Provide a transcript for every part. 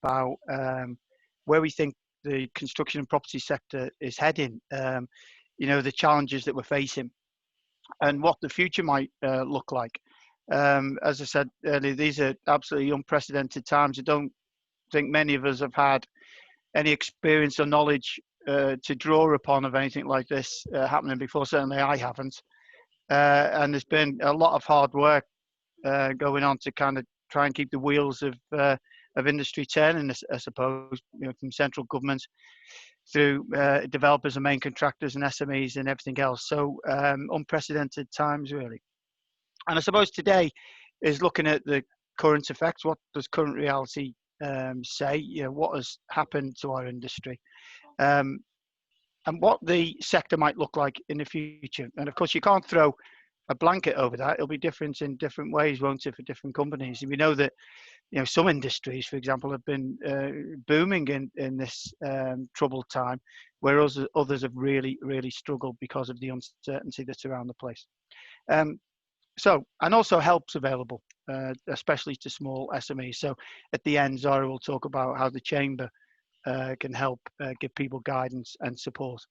about where we think the construction and property sector is heading, the challenges that we're facing and what the future might look like. As I said earlier, these are absolutely unprecedented times. I don't think many of us have had any experience or knowledge to draw upon of anything like this happening before. Certainly I haven't. And there's been a lot of hard work going on to kind of try and keep the wheels of industry turning, I suppose, from central government through developers and main contractors and SMEs and everything else. So unprecedented times, really. And I suppose today is looking at the current effects. What does current reality say? What has happened to our industry? And what the sector might look like in the future. And of course, you can't throw a blanket over that. It'll be different in different ways, won't it, for different companies? And we know that some industries, for example, have been booming in this troubled time, whereas others have really, really struggled because of the uncertainty that's around the place. And also help's available, especially to small SMEs. So at the end, Zara will talk about how the Chamber can help give people guidance and support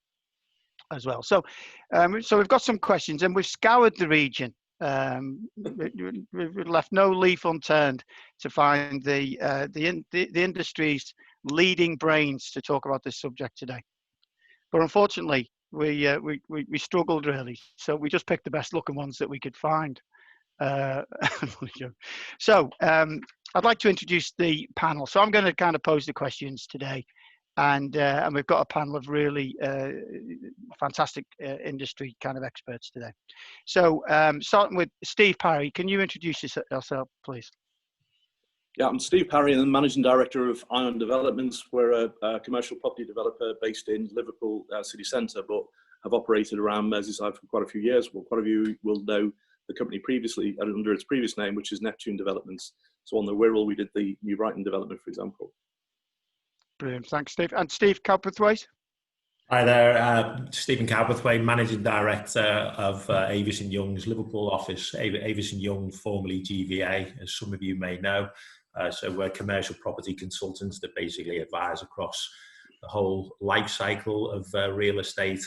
as well. So we've got some questions, and we've scoured the region. We've left no leaf unturned to find the industry's leading brains to talk about this subject today. But unfortunately, we struggled really, so we just picked the best looking ones that we could find. So I'd like to introduce the panel. So I'm going to kind of pose the questions today, and we've got a panel of really fantastic industry kind of experts today. So starting with Steve Parry, can you introduce yourself, please? Yeah, I'm Steve Parry, and I'm Managing Director of Ion Developments. We're a commercial property developer based in Liverpool city centre, but have operated around Merseyside for quite a few years. Well, quite a few will know the company previously under its previous name, which is Neptune Developments. So on the Wirral, we did the New Brighton development, for example. Brilliant, thanks, Steve. And Steve Cowperthwaite? Hi there, Stephen Cowperthwaite, Managing Director of Avis & Young's Liverpool office. Avis & Young, formerly GVA, as some of you may know. So we're commercial property consultants that basically advise across the whole life cycle of real estate.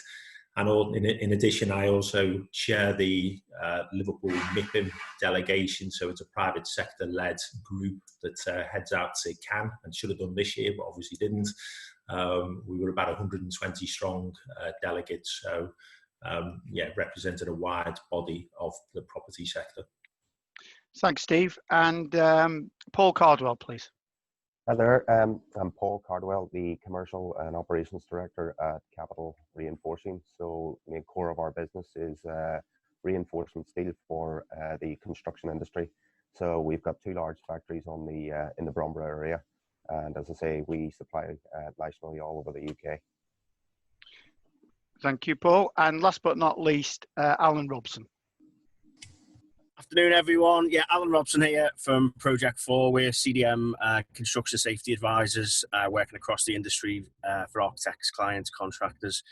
And in addition, I also chair the Liverpool MIPIM delegation. So it's a private sector-led group that heads out to Cannes and should have done this year, but obviously didn't. We were about 120 strong delegates. So represented a wide body of the property sector. Thanks, Steve. And Paul Cardwell, please. Hi there, I'm Paul Cardwell, the Commercial and Operations Director at Capital Reinforcing. So the main core of our business is reinforcement steel for the construction industry. So we've got two large factories on the in the Bromborough area, and as I say, we supply nationally all over the UK. Thank you, Paul. And last but not least, Alan Robson. Afternoon, everyone. Yeah, Alan Robson here from Project 4. We're CDM construction safety advisors working across the industry for architects, clients, contractors,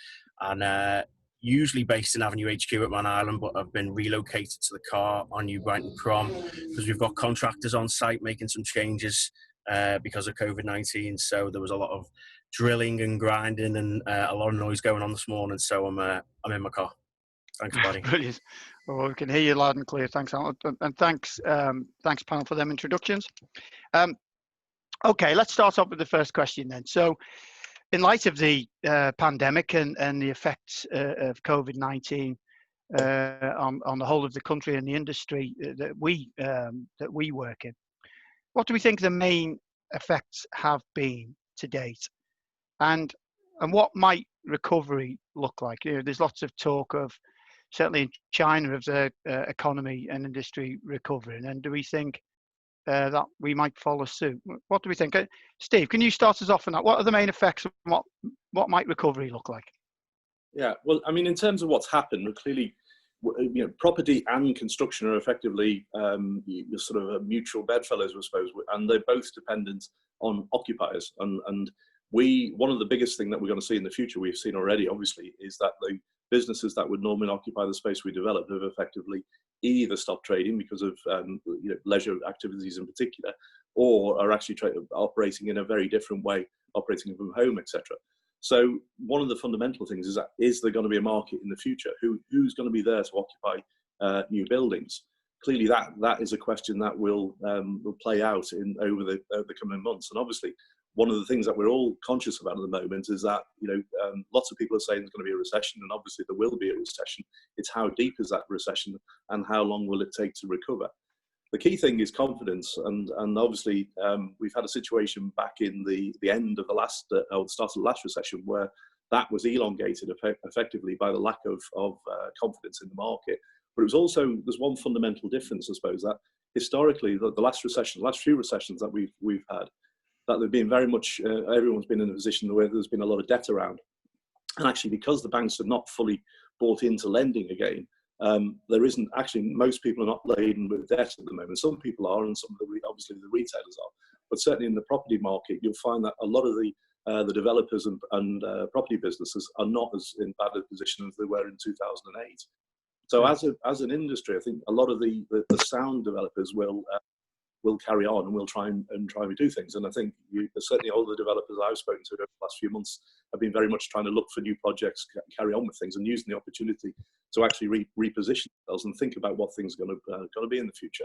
and usually based in Avenue HQ at Man Island, but I've been relocated to the car on New Brighton Prom because we've got contractors on site making some changes because of COVID-19. So there was a lot of drilling and grinding and a lot of noise going on this morning. So I'm in my car. Thanks, buddy. Brilliant. Well, we can hear you loud and clear. Thanks, Alan. And thanks, panel, for them introductions. Okay, let's start off with the first question then. So, in light of the pandemic and the effects of COVID-19 on the whole of the country and the industry that we work in, what do we think the main effects have been to date, and what might recovery look like? There's lots of talk of, certainly in China, of the economy and industry recovering, and do we think that we might follow suit? What do we think? Steve, can you start us off on that? What are the main effects, and what might recovery look like? Yeah, well, I mean, in terms of what's happened, clearly, property and construction are effectively you're sort of a mutual bedfellows, I suppose, and they're both dependent on occupiers. And one of the biggest thing that we're going to see in the future, we've seen already, obviously, is that the businesses that would normally occupy the space we develop have effectively either stopped trading because of leisure activities in particular, or are actually operating in a very different way, operating from home, etc. So one of the fundamental things is that, is there going to be a market in the future? Who's going to be there to occupy new buildings? Clearly, that is a question that will play out over the coming months. And obviously, one of the things that we're all conscious about at the moment is that, lots of people are saying there's going to be a recession, and obviously there will be a recession. It's how deep is that recession, and how long will it take to recover? The key thing is confidence, and obviously we've had a situation back in the end of the last, or the start of the last recession, where that was elongated effectively by the lack of confidence in the market. But it was also, there's one fundamental difference, I suppose, that historically the last few recessions that we've had, that they've been very much, everyone's been in a position where there's been a lot of debt around. And actually, because the banks are not fully bought into lending again, there isn't actually, most people are not laden with debt at the moment. Some people are, and some of obviously the retailers are. But certainly in the property market, you'll find that a lot of the developers and property businesses are not as in bad a position as they were in 2008. So as an industry, I think a lot of the sound developers will carry on and will try and do things. And I think certainly all the developers I've spoken to over the last few months have been very much trying to look for new projects, carry on with things, and using the opportunity to actually reposition themselves and think about what things are going to be in the future.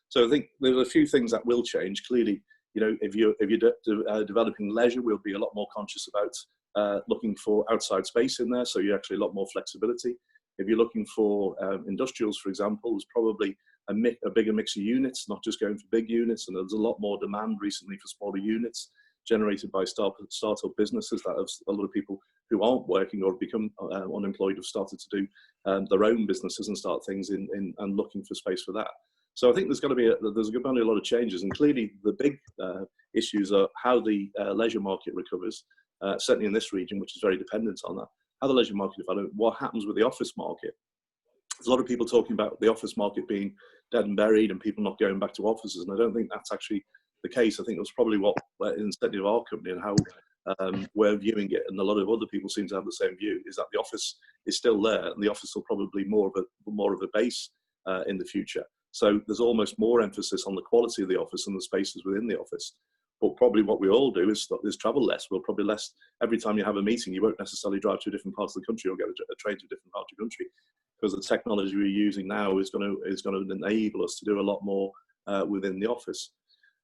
So I think there's a few things that will change. Clearly, if you're developing leisure, we'll be a lot more conscious about looking for outside space in there. So you're actually a lot more flexibility. If you're looking for industrials, for example, there's probably a bigger mix of units, not just going for big units. And there's a lot more demand recently for smaller units generated by startup businesses that have a lot of people who aren't working or have become unemployed have started to do their own businesses and start things and looking for space for that. So I think there's going to be a lot of changes, and clearly the big issues are how the leisure market recovers, certainly in this region, which is very dependent on that. How the leisure market develops, what happens with the office market. There's a lot of people talking about the office market being dead and buried and people not going back to offices, and I don't think that's actually the case. I think that's probably what, instead of our company and how we're viewing it, and a lot of other people seem to have the same view, is that the office is still there, and the office will probably more of a base in the future. So there's almost more emphasis on the quality of the office and the spaces within the office. But probably what we all do is travel less. We'll probably less, every time you have a meeting, you won't necessarily drive to a different part of the country or get a train to a different part of the country, because the technology we're using now is going to enable us to do a lot more within the office.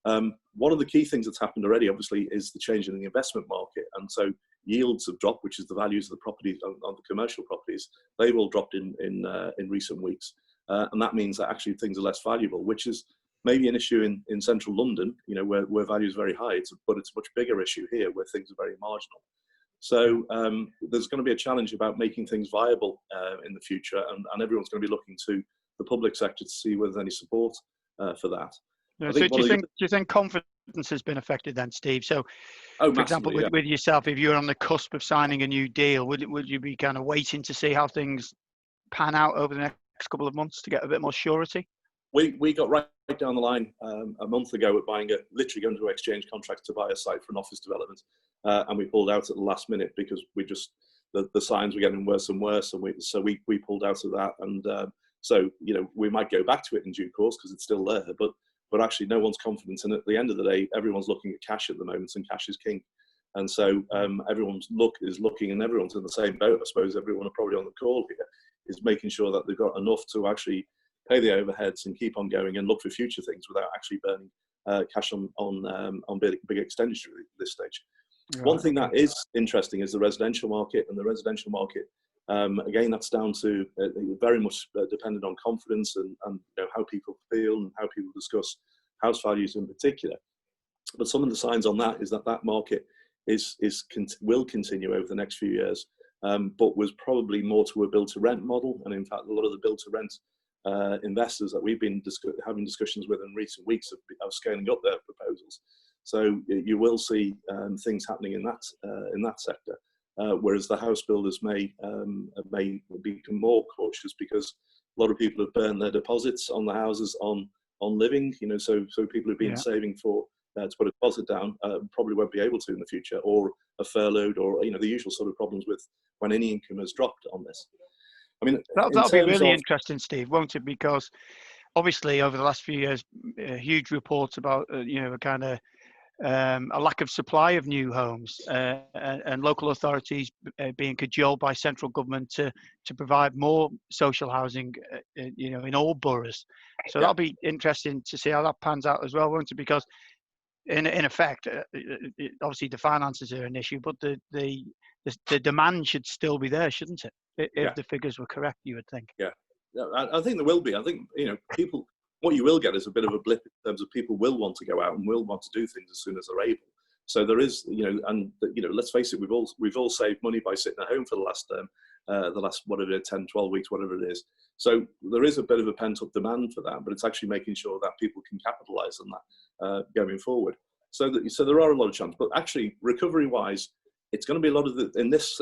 One of the key things that's happened already, obviously, is the change in the investment market. And so yields have dropped, which is the values of the properties, on the commercial properties. They've all dropped in recent weeks. And that means that actually things are less valuable, which is maybe an issue in central London, where value is very high, but it's a much bigger issue here where things are very marginal. So there's going to be a challenge about making things viable in the future, and everyone's going to be looking to the public sector to see whether there's any support for that. Yeah, so do you think confidence has been affected then, Steve? So, for example, with yourself, if you're on the cusp of signing a new deal, would you be kind of waiting to see how things pan out over the next couple of months to get a bit more surety? We got right down the line a month ago at literally going to exchange contracts to buy a site for an office development, and we pulled out at the last minute because the signs were getting worse and worse, and so we pulled out of that. And so we might go back to it in due course because it's still there, but actually no one's confident. And at the end of the day, everyone's looking at cash at the moment, and cash is king. And so everyone's looking, and everyone's in the same boat. I suppose everyone are probably on the call here is making sure that they've got enough to actually pay the overheads and keep on going and look for future things without actually burning cash on big expenditure at this stage. Right. One thing that is interesting is the residential market, and the residential market, again, that's down to very much dependent on confidence and how people feel and how people discuss house values in particular. But some of the signs on that is that market will continue over the next few years, but was probably more to a build-to-rent model. And in fact, a lot of the build-to-rent investors that we've been having discussions with in recent weeks are scaling up their proposals. So you will see things happening in that sector, whereas the house builders may become more cautious because a lot of people have burned their deposits on the houses on living. So people who've been saving for to put a deposit down probably won't be able to in the future, or are furloughed, or the usual sort of problems with when any income has dropped on this. I mean, that'll be really interesting, Steve, won't it? Because obviously over the last few years, huge reports about a kind of a lack of supply of new homes, and local authorities being cajoled by central government to provide more social housing, in all boroughs. So that'll be interesting to see how that pans out as well, won't it? Because in effect, obviously the finances are an issue, but the demand should still be there, shouldn't it? If the figures were correct, you would think. Yeah, I think there will be. I think people. What you will get is a bit of a blip in terms of people will want to go out and will want to do things as soon as they're able. So there is, let's face it, we've all saved money by sitting at home for the last whatever 10, 12 weeks, whatever it is. So there is a bit of a pent up demand for that, but it's actually making sure that people can capitalise on that going forward. So there are a lot of chances, but actually recovery wise, it's going to be a lot of in this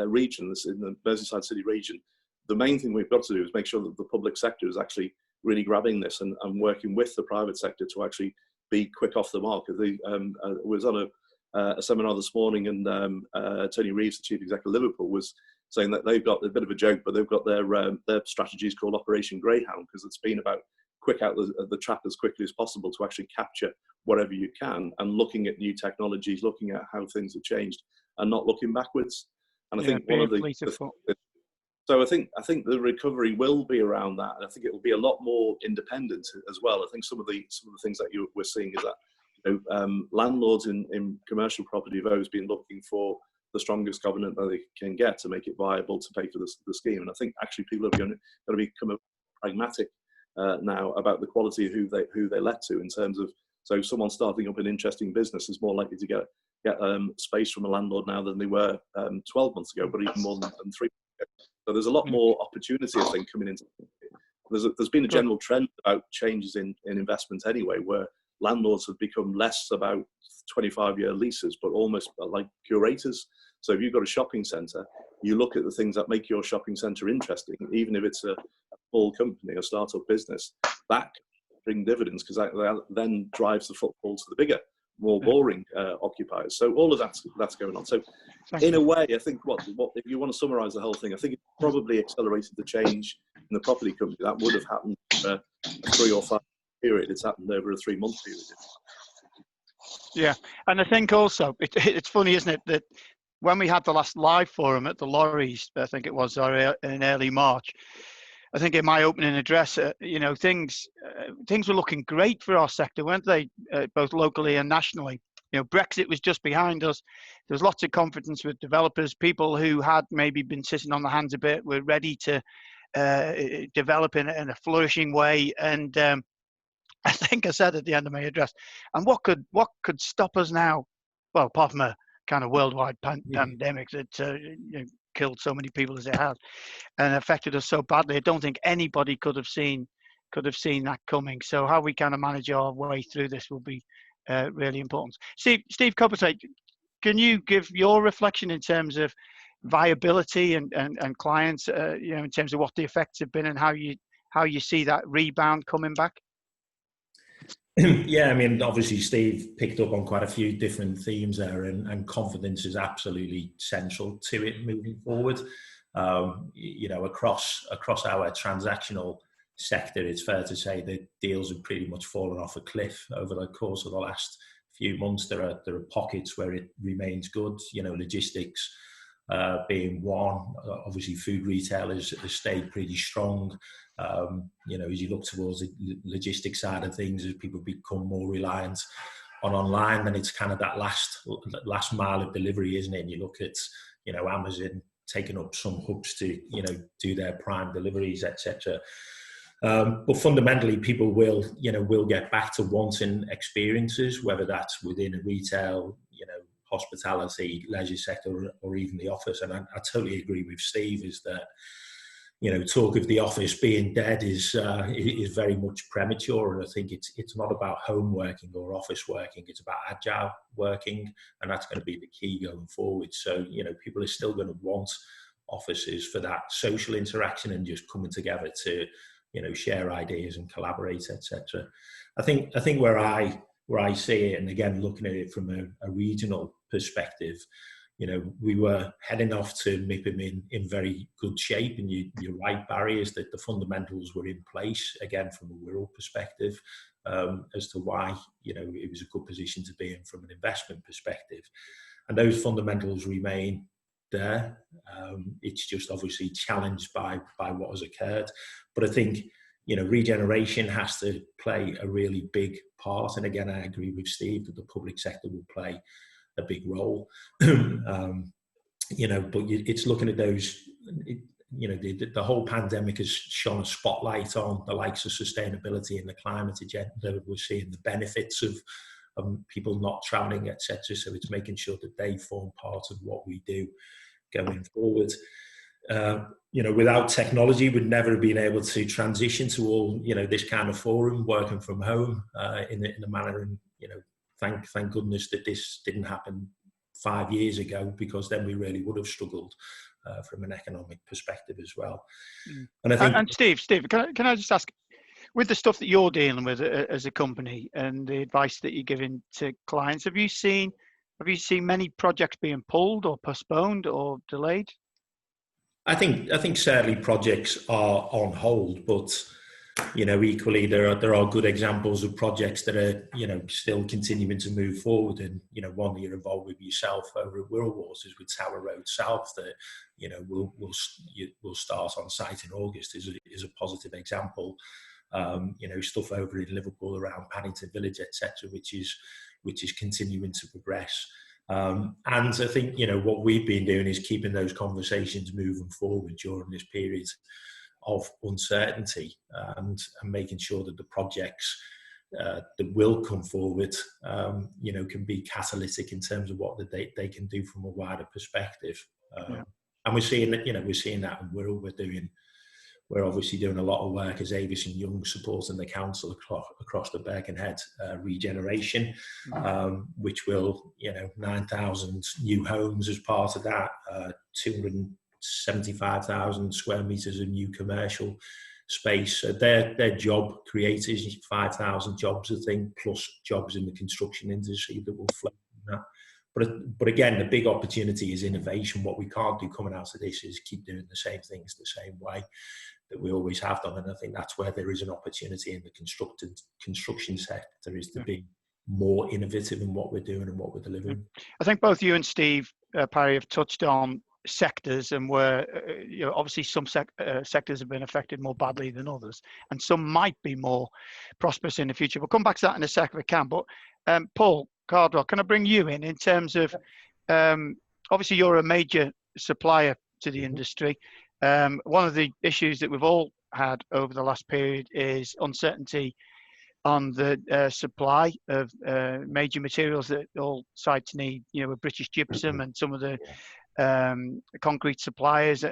region, in the Merseyside City region. The main thing we've got to do is make sure that the public sector is actually really grabbing this and working with the private sector to actually be quick off the mark. I was on a seminar this morning, and Tony Reeves, the chief executive of Liverpool, was saying that they've got a bit of a joke, but they've got their strategies called Operation Greyhound, because it's been about quick out the trap as quickly as possible to actually capture whatever you can, and looking at new technologies, looking at how things have changed, and not looking backwards. And I think one of so I think the recovery will be around that, and I think it will be a lot more independent as well. I think some of the things that we're seeing is that landlords in commercial property have always been looking for the strongest covenant that they can get to make it viable to pay for the scheme. And I think actually people are going to become pragmatic now about the quality of who they let to, in terms of, so someone starting up an interesting business is more likely to get space from a landlord now than they were 12 months ago, but even more than 3 months ago. So there's a lot more opportunity, I think, coming into. There's been a general trend about changes in investment anyway, where landlords have become less about 25-year leases, but almost like curators. So if you've got a shopping centre, you look at the things that make your shopping centre interesting, even if it's a small company, a startup business, that can bring dividends, because that then drives the footfall to the bigger, more boring occupiers. So all of that's going on. So in a way, I think what if you want to summarise the whole thing, I think it probably accelerated the change in the property company. That would have happened for a 3 or 5 period. It's happened over a 3-month period. Yeah, and I think also it's funny, isn't it, that when we had the last live forum at the Lorries, I think it was in early March, I think in my opening address, things were looking great for our sector, weren't they? Both locally and nationally. Brexit was just behind us. There was lots of confidence with developers. People who had maybe been sitting on the hands a bit were ready to develop in a flourishing way. And I think I said at the end of my address, and what could stop us now? Well, apart from a kind of worldwide pandemic that killed so many people as it has and affected us so badly, I don't think anybody could have seen that coming. So how we kind of manage our way through this will be really important. Steve Copperthwaite, can you give your reflection in terms of viability and clients, in terms of what the effects have been and how you see that rebound coming back? Yeah, I mean, obviously Steve picked up on quite a few different themes there, and confidence is absolutely central to it moving forward. Across our transactional sector, it's fair to say that deals have pretty much fallen off a cliff over the course of the last few months. There are pockets where it remains good, logistics being one. Obviously food retail has stayed pretty strong. As you look towards the logistics side of things, as people become more reliant on online, then it's kind of that last mile of delivery, isn't it? And you look at Amazon taking up some hubs to do their prime deliveries, etc. But fundamentally, people will get back to wanting experiences, whether that's within a retail, hospitality, leisure sector, or even the office. And I totally agree with Steve, is that talk of the office being dead is very much premature. And I think it's not about home working or office working. It's about agile working, and that's going to be the key going forward. So people are still going to want offices for that social interaction and just coming together to share ideas and collaborate, etc. I think where I see it, and again looking at it from a regional perspective, we were heading off to MIPIM in very good shape, and you're right, Barry, is that the fundamentals were in place, again, from a Wirral perspective, as to why, it was a good position to be in from an investment perspective. And those fundamentals remain there. It's just obviously challenged by what has occurred. But I think, regeneration has to play a really big part. And again, I agree with Steve that the public sector will play a big role. But it's looking at those, the whole pandemic has shone a spotlight on the likes of sustainability and the climate agenda. We're seeing the benefits of people not traveling, etc. So it's making sure that they form part of what we do going forward. Without technology, we'd never have been able to transition to all, this kind of forum, working from home in a manner. And, thank goodness that this didn't happen 5 years ago, because then we really would have struggled from an economic perspective as well. And I think, and Steve, can I just ask, with the stuff that you're dealing with as a company and the advice that you're giving to clients, have you seen many projects being pulled or postponed or delayed? I think certainly projects are on hold, but equally there are good examples of projects that are still continuing to move forward. And one that you're involved with yourself over at Wirral Waters with Tower Road South that will start on site in August is a positive example. Stuff over in Liverpool around Paddington Village, etc., which is continuing to progress. And I think what we've been doing is keeping those conversations moving forward during this period of uncertainty, and making sure that the projects that will come forward can be catalytic in terms of what they can do from a wider perspective. And we're seeing that in Wirral. We're obviously doing a lot of work as Avis and Young, supporting the council across the Birkenhead regeneration, which will, 9,000 new homes as part of that, 275,000 square metres of new commercial space. So their job creators, 5,000 jobs, I think, plus jobs in the construction industry that will flow from that. But again, the big opportunity is innovation. What we can't do coming out of this is keep doing the same things the same way that we always have done. And I think that's where there is an opportunity in the construction sector, is to be more innovative in what we're doing and what we're delivering. I think both you and Steve, Parry, have touched on sectors and where obviously some sectors have been affected more badly than others, and some might be more prosperous in the future. We'll come back to that in a second if we can. But Paul Cardwell, can I bring you in terms of obviously you're a major supplier to the industry. One of the issues that we've all had over the last period is uncertainty on the supply of major materials that all sites need, with British Gypsum and some of the concrete suppliers.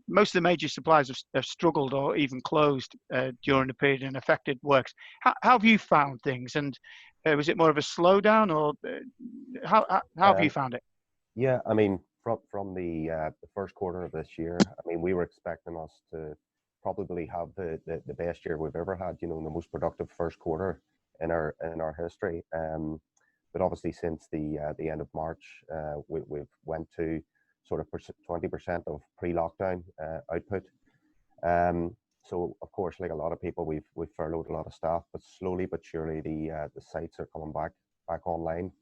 Most of the major suppliers have struggled or even closed during the period and affected works. How have you found things? And was it more of a slowdown, or how have you found it? Yeah, I mean, from the first quarter of this year, I mean, we were expecting us to probably have the best year we've ever had, the most productive first quarter in our history. But obviously since the end of March, we've went to sort of 20% of pre-lockdown output. So of course, like a lot of people, we've furloughed a lot of staff, but slowly but surely the sites are coming back online.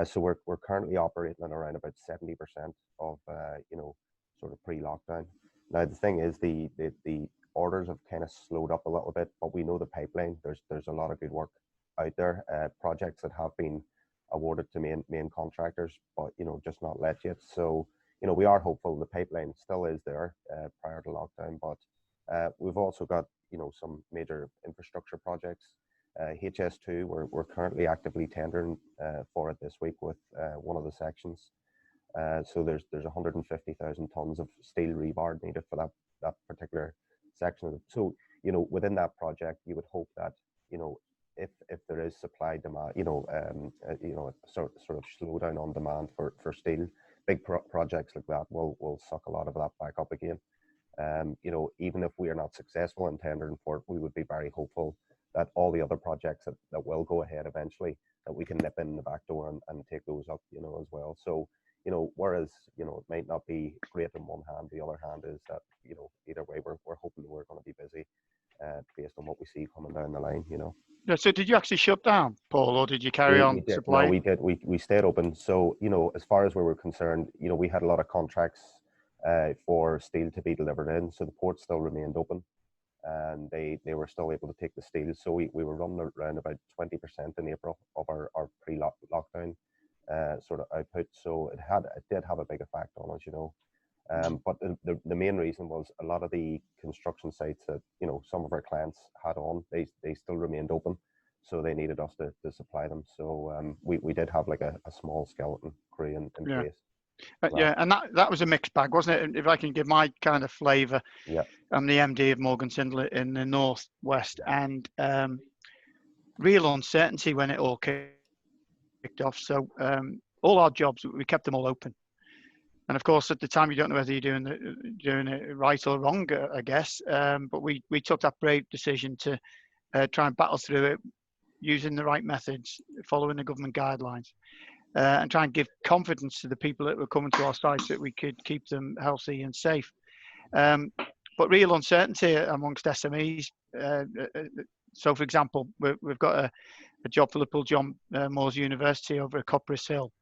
So we're currently operating at around about 70% of sort of pre-lockdown. Now the thing is, the orders have kind of slowed up a little bit, but we know the pipeline. There's a lot of good work out there, projects that have been awarded to main contractors, but just not let yet. So we are hopeful. The pipeline still is there prior to lockdown, but we've also got some major infrastructure projects. HS2, we're currently actively tendering for it this week with one of the sections. So there's 150,000 tons of steel rebar needed for that particular section of it. So within that project, you would hope that if there is supply demand, sort of slowdown on demand for steel, big projects like that will suck a lot of that back up again. Even if we are not successful in tendering for it, we would be very hopeful that all the other projects that will go ahead eventually, that we can nip in the back door and take those up, as well. So, You know, whereas, you know, it might not be great in one hand. The other hand is that, you know, either way, we're hoping we're going to be busy based on what we see coming down the line, you know. Yeah, so did you actually shut down, Paul, or did you carry on We did. No, supplying? we did. We stayed open. So, you know, as far as we were concerned, you know, we had a lot of contracts for steel to be delivered in. So the port still remained open, and they were still able to take the steel. So we were running around about 20% in April of our pre-lockdown sort of output. So it did have a big effect on us, you know. But the main reason was a lot of the construction sites that, you know, some of our clients had on, they still remained open. So they needed us to supply them. So we did have like a small skeleton crew in place. Yeah, and that was a mixed bag, wasn't it? If I can give my kind of flavour, Yeah. I'm the MD of Morgan Sindler in the Northwest, and real uncertainty when it all kicked off. So all our jobs, we kept them all open. And of course, at the time, you don't know whether you're doing it right or wrong, I guess. But we took that brave decision to try and battle through it using the right methods, following the government guidelines. And try and give confidence to the people that were coming to our sites that we could keep them healthy and safe. But real uncertainty amongst SMEs. So, for example, we've got a job for Liverpool John Moores University over at Copperas Hill.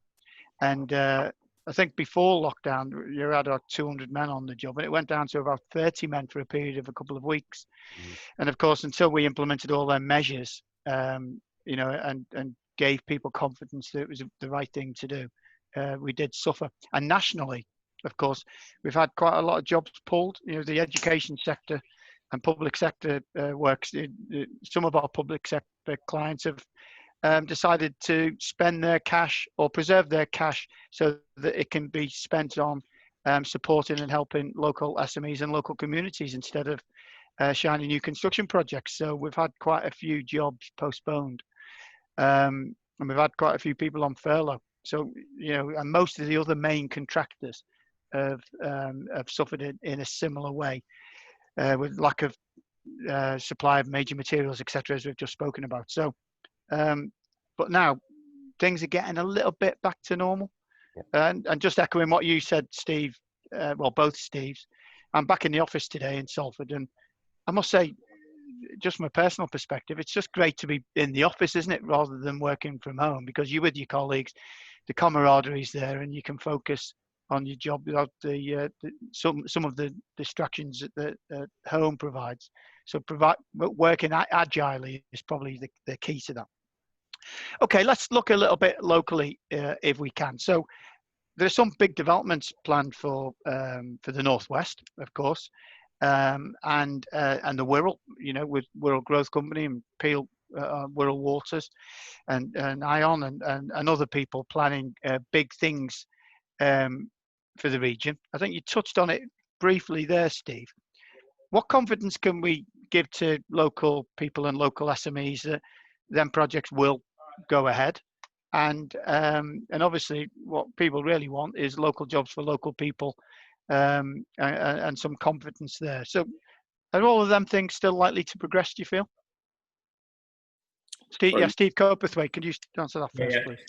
And I think before lockdown, you had about 200 men on the job, and it went down to about 30 men for a period of a couple of weeks. And of course, until we implemented all their measures, you know, and gave people confidence that it was the right thing to do, we did suffer. And nationally, of course, we've had quite a lot of jobs pulled. You know, the education sector and public sector works. Some of our public sector clients have decided to spend their cash or preserve their cash so that it can be spent on supporting and helping local SMEs and local communities instead of shiny new construction projects. So we've had quite a few jobs postponed. And we've had quite a few people on furlough. So, you know, and most of the other main contractors have suffered in a similar way with lack of supply of major materials, etc., as we've just spoken about. So, but now things are getting a little bit back to normal. Yeah. And just echoing what you said, Steve, well, both Steves, I'm back in the office today in Salford, and I must say, just from a personal perspective, it's just great to be in the office, isn't it, rather than working from home, because you're with your colleagues, the camaraderie is there, and you can focus on your job without some of the distractions that home provides. So working agilely is probably the key to that. Okay, let's look a little bit locally if we can. So there's some big developments planned for the Northwest, of course. And the Wirral, you know, with Wirral Growth Company and Peel, Wirral Waters, and Ion and other people planning big things for the region. I think you touched on it briefly there, Steve. What confidence can we give to local people and local SMEs that them projects will go ahead? And obviously, what people really want is local jobs for local people. And some confidence there. So are all of them things still likely to progress, do you feel? Steve, Steve Coperthwaite, could you answer that first, please?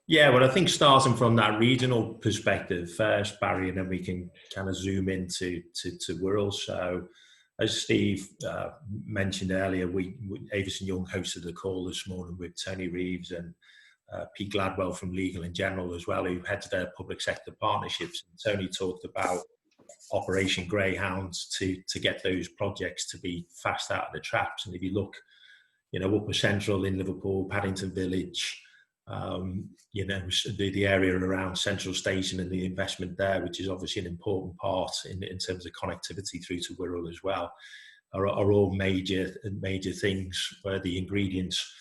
Yeah, well, I think starting from that regional perspective first, Barry, and then we can kind of zoom into Wirral. So as Steve mentioned earlier, Avison Young hosted a call this morning with Tony Reeves and Pete Gladwell from Legal in General as well, who heads their public sector partnerships. And Tony talked about Operation Greyhounds to get those projects to be fast out of the traps. And if you look, you know, Upper Central in Liverpool, Paddington Village, you know, the area around Central Station and the investment there, which is obviously an important part in terms of connectivity through to Wirral as well, are all major things where the ingredients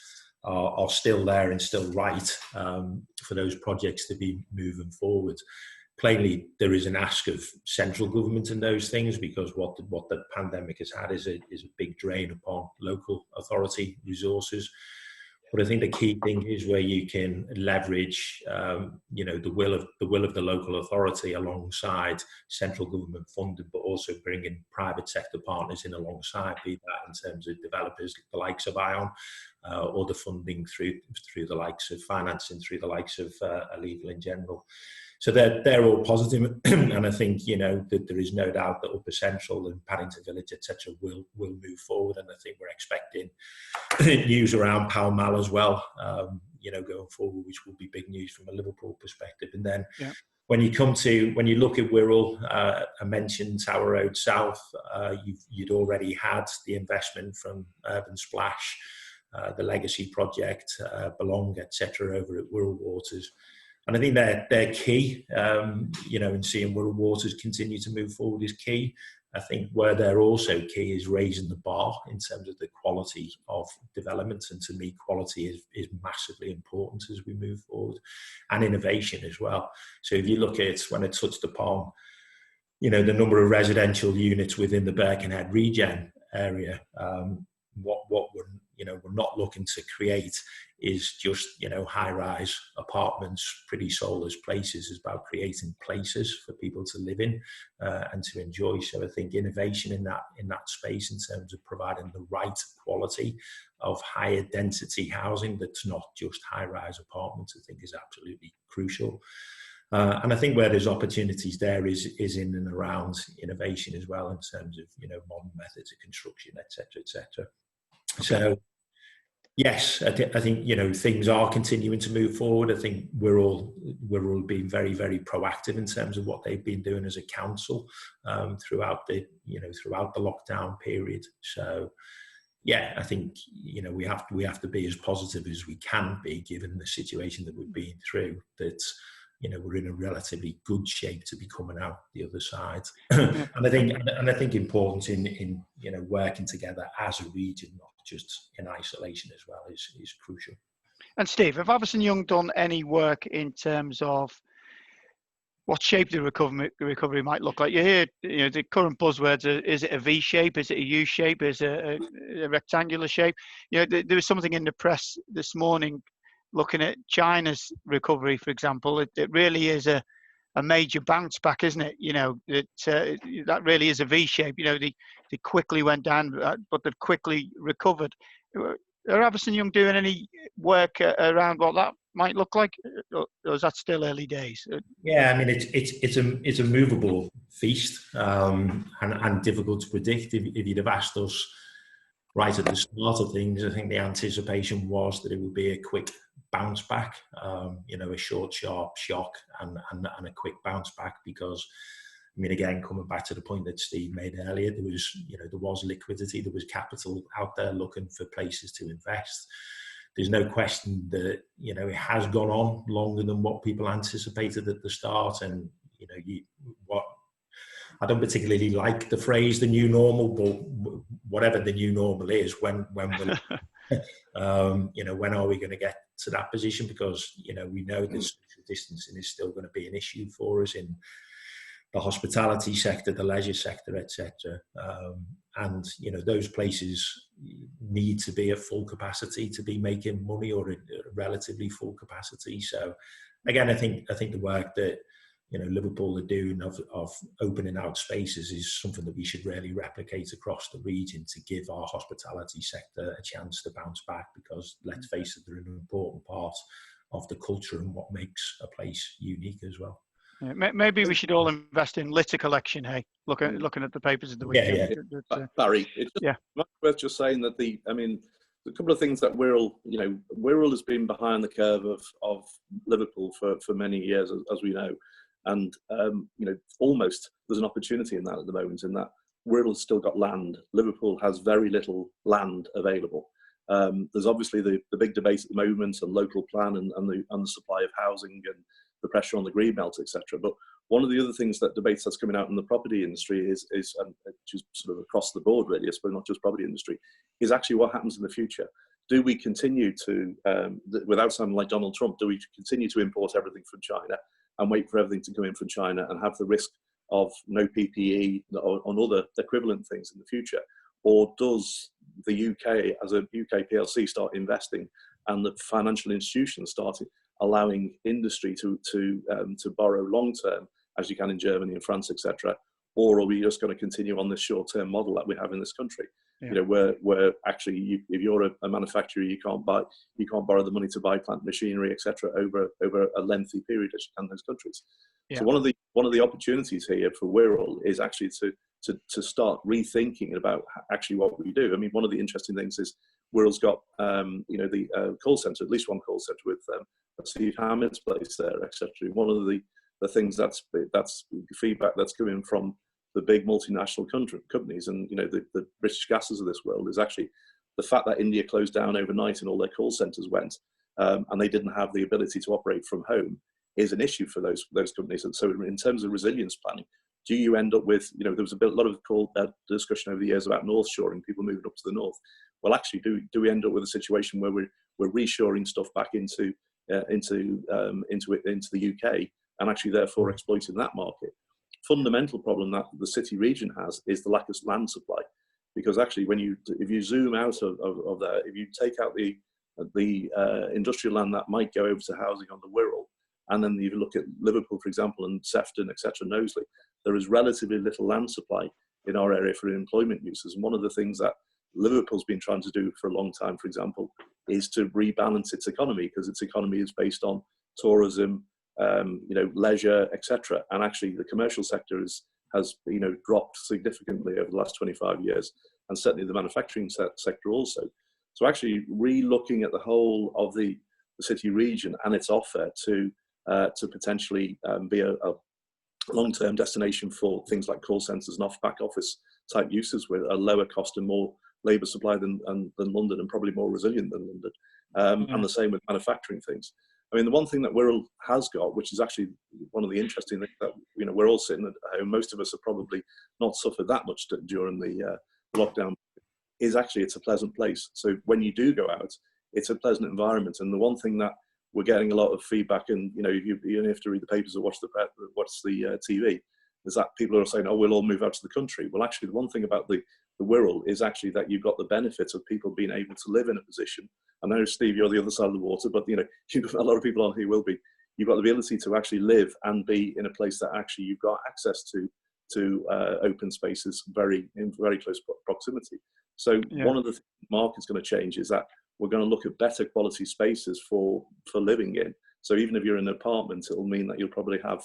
are still there and still right for those projects to be moving forward. Plainly, there is an ask of central government in those things, because what the pandemic has had is a big drain upon local authority resources. But I think the key thing is where you can leverage, you know, the will of the local authority alongside central government funding, but also bringing private sector partners in alongside, be that in terms of developers, the likes of Ion, or the funding through the likes of financing, through the likes of Legal in general. So they're all positive, and I think, you know, that there is no doubt that Upper Central and Paddington Village, etc., will move forward, and I think we're expecting news around Pall Mall as well, you know, going forward, which will be big news from a Liverpool perspective. And then when you look at Wirral, I mentioned Tower Road South, you'd already had the investment from Urban Splash, the legacy project, Belong, etc., over at Wirral Waters. And I think they're key, you know, in seeing Wirral Waters continue to move forward is key. I think where they're also key is raising the bar in terms of the quality of development. And to me, quality is massively important as we move forward, and innovation as well. So if you look at, when I touched upon, you know, the number of residential units within the Birkenhead regen area, what we're not looking to create is just, you know, high-rise apartments, pretty soulless places. It's about creating places for people to live in and to enjoy. So I think innovation in that space, in terms of providing the right quality of higher density housing that's not just high-rise apartments, I think is absolutely crucial. And I think where there's opportunities there is in and around innovation as well, in terms of, you know, modern methods of construction, etc., etc. So, yes, I think, you know, things are continuing to move forward. I think we're all being very, very proactive in terms of what they've been doing as a council throughout the lockdown period. So, yeah, I think, you know, we have to be as positive as we can be, given the situation that we've been through. That, you know, we're in a relatively good shape to be coming out the other side. And I think important in you know, working together as a region, not just in isolation as well, is crucial. And Steve, have Avison Young done any work in terms of what shape the recovery might look like? You hear, you know, the current buzzwords are, is it a V shape? Is it a U shape? Is it a rectangular shape? You know, there was something in the press this morning looking at China's recovery, for example. It really is a major bounce back, isn't it? You know, that really is a V shape. You know, they quickly went down, but they've quickly recovered. Are Avison Young doing any work around what that might look like, or is that still early days? Yeah, I mean, it's a movable feast, and difficult to predict. If you'd have asked us right at the start of things, I think the anticipation was that it would be a quick bounce back, you know, a short, sharp shock and a quick bounce back, because, I mean, again, coming back to the point that Steve made earlier, there was liquidity, there was capital out there looking for places to invest. There's no question that, you know, it has gone on longer than what people anticipated at the start. And, you know, I don't particularly like the phrase "the new normal," but whatever the new normal is, when will you know, when are we going to get to that position? Because, you know, we know that social distancing is still going to be an issue for us in the hospitality sector, the leisure sector, etc. And, you know, those places need to be at full capacity to be making money, or at relatively full capacity. So, again, I think the work that, you know, Liverpool are doing of opening out spaces is something that we should really replicate across the region, to give our hospitality sector a chance to bounce back, because, let's face it, they're an important part of the culture and what makes a place unique as well. Yeah, maybe we should all invest in litter collection, hey? Looking at the papers of the weekend. Yeah. Barry, it's worth just saying that a couple of things that Wirral has been behind the curve of Liverpool for many years, as we know. And, you know, almost there's an opportunity in that at the moment, in that Wirral's still got land. Liverpool has very little land available. There's obviously the big debate at the moment on local plan and the supply of housing and the pressure on the green belt, etc. But one of the other things that debates that's coming out in the property industry is which is sort of across the board really, I suppose, not just property industry, is actually what happens in the future. Do we continue to, without sounding like Donald Trump, do we continue to import everything from China and wait for everything to come in from China and have the risk of no PPE or on other equivalent things in the future? Or does the UK, as a UK PLC, start investing, and the financial institutions start allowing industry to borrow long term, as you can in Germany and France, etc., or are we just going to continue on this short-term model that we have in this country? Yeah. You know, where actually, if you're a manufacturer, you can't borrow the money to buy plant machinery, etc., over a lengthy period as you can in those countries. Yeah. So one of the opportunities here for Wirral is actually to start rethinking about actually what we do. I mean, one of the interesting things is Wirral's got you know, the call centre, at least one call centre with Steve Hammett's place there, etc. One of the things that's feedback that's coming from the big multinational companies and, you know, the British Gases of this world is actually the fact that India closed down overnight and all their call centres went, and they didn't have the ability to operate from home, is an issue for those companies. And so in terms of resilience planning, do you end up with, you know, there was a lot of discussion over the years about north shoring, people moving up to the north. Well, actually, do we end up with a situation where we're reshoring stuff back into the UK and actually therefore exploiting that market? Fundamental problem that the city region has is the lack of land supply, because actually if you zoom out of that, if you take out the industrial land that might go over to housing on the Wirral, and then you look at Liverpool, for example, and Sefton, etc., Knowsley, there is relatively little land supply in our area for employment uses. And one of the things that Liverpool's been trying to do for a long time, for example, is to rebalance its economy, because its economy is based on tourism, you know, leisure, etc. And actually, the commercial sector has you know, dropped significantly over the last 25 years, and certainly the manufacturing sector also. So actually, re-looking at the whole of the city region and its offer to potentially be a long-term destination for things like call centres and back office type uses with a lower cost and more labour supply than London, and probably more resilient than London, and the same with manufacturing things. I mean, the one thing that Wirral has got, which is actually one of the interesting things that, you know, we're all sitting at home, most of us have probably not suffered that much during the lockdown, is actually it's a pleasant place. So when you do go out, it's a pleasant environment. And the one thing that we're getting a lot of feedback, and, you know, you only have to read the papers or watch the TV, is that people are saying, oh, we'll all move out to the country. Well, actually, the one thing about the Wirral is actually that you've got the benefits of people being able to live in a position. I know, Steve, you're the other side of the water, but, you know, you've got a lot of people on here will be. You've got the ability to actually live and be in a place that actually you've got access to open spaces in very close proximity. So one of the things the market's going to change is that we're going to look at better quality spaces for living in. So even if you're in an apartment, it'll mean that you'll probably have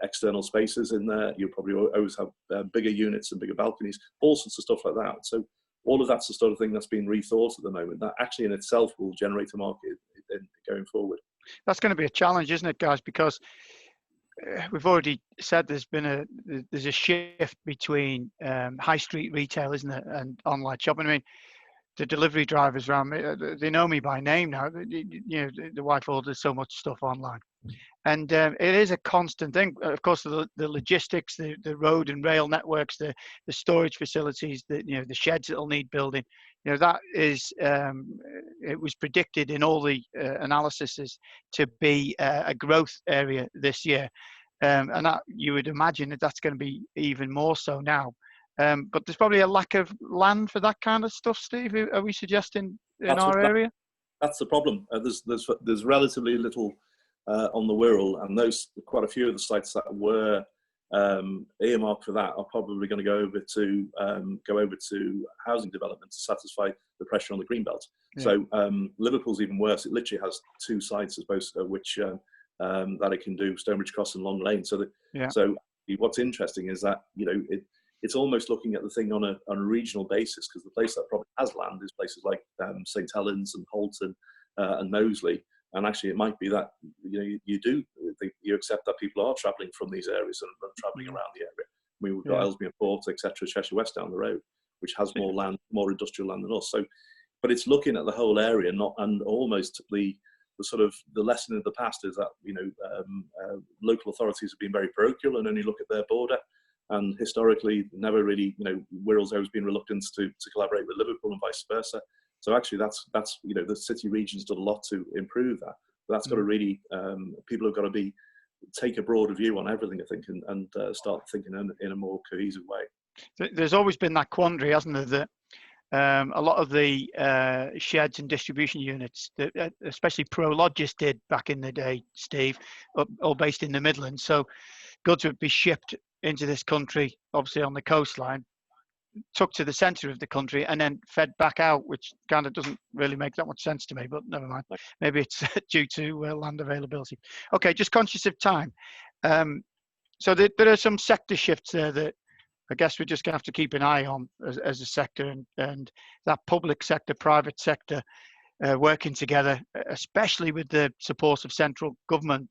external spaces in there. You'll probably always have bigger units and bigger balconies, all sorts of stuff like that. So all of that's the sort of thing that's being rethought at the moment, that actually in itself will generate a market going forward. That's going to be a challenge, isn't it, guys? Because we've already said there's a shift between high street retail, isn't it, and online shopping. I mean, the delivery drivers around me, they know me by name now. You know, the wife orders so much stuff online, and it is a constant thing. Of course, the logistics, the road and rail networks, the storage facilities, the sheds that'll need building. You know, that is it was predicted in all the analyses to be a growth area this year, and that you would imagine that's going to be even more so now. But there's probably a lack of land for that kind of stuff, Steve. Are we suggesting in our area? That's the problem. There's relatively little on the Wirral, and quite a few of the sites that were earmarked for that are probably going to go over to housing development to satisfy the pressure on the Greenbelt. Yeah. So Liverpool's even worse. It literally has two sites, I suppose, which that it can do: Stonebridge Cross and Long Lane. So what's interesting is that, you know, it's almost looking at the thing on a regional basis, because the place that probably has land is places like St Helens and Holton and Knowsley. And actually, it might be that, you know, you accept that people are travelling from these areas and travelling around the area. I mean, we've got Ellesmere Port, etc., Cheshire West down the road, which has more land, more industrial land than us. So, but it's looking at the whole area, and almost the lesson of the past is that, you know, local authorities have been very parochial and only look at their border. And historically, never really, you know, Wirral's always been reluctant to collaborate with Liverpool and vice versa. So actually, that's you know, the city region's done a lot to improve that. But that's got to really, people have got to take a broader view on everything, I think, and start thinking in a more cohesive way. There's always been that quandary, hasn't there, that a lot of the sheds and distribution units, that especially Prologis did back in the day, Steve, all based in the Midlands. So goods would be shipped into this country, obviously on the coastline, took to the centre of the country and then fed back out, which kind of doesn't really make that much sense to me, but never mind. Maybe it's due to land availability. Okay, just conscious of time. So there are some sector shifts there that I guess we're just going to have to keep an eye on as a sector, and that public sector, private sector working together, especially with the support of central government,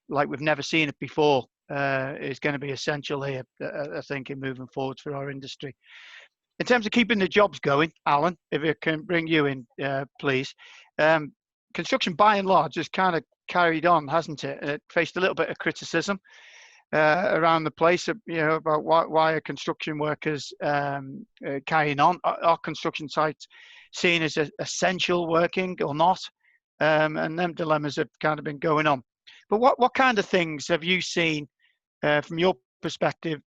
like we've never seen it before, is going to be essential here, I think, in moving forward for our industry. In terms of keeping the jobs going, Alan, if I can bring you in, please. Construction, by and large, has kind of carried on, hasn't it? It faced a little bit of criticism around the place, about why are construction workers carrying on? Are construction sites seen as essential working or not? And them dilemmas have kind of been going on. But what kind of things have you seen from your perspective?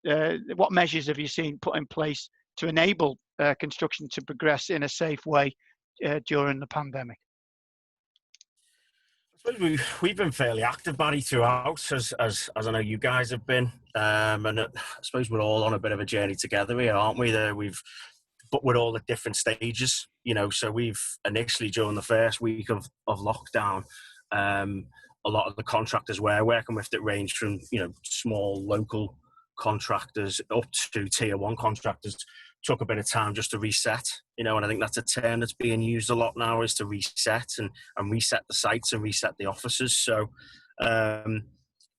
What measures have you seen put in place to enable construction to progress in a safe way during the pandemic? I suppose we've been fairly active, Barry, throughout, as I know you guys have been, and I suppose we're all on a bit of a journey together here, aren't we? But we're all at different stages, So we've initially, during the first week of lockdown, a lot of the contractors we're working with that range from small local contractors up to tier one contractors took a bit of time just to reset, and I think that's a term that's being used a lot now, is to reset and reset the sites and reset the offices. So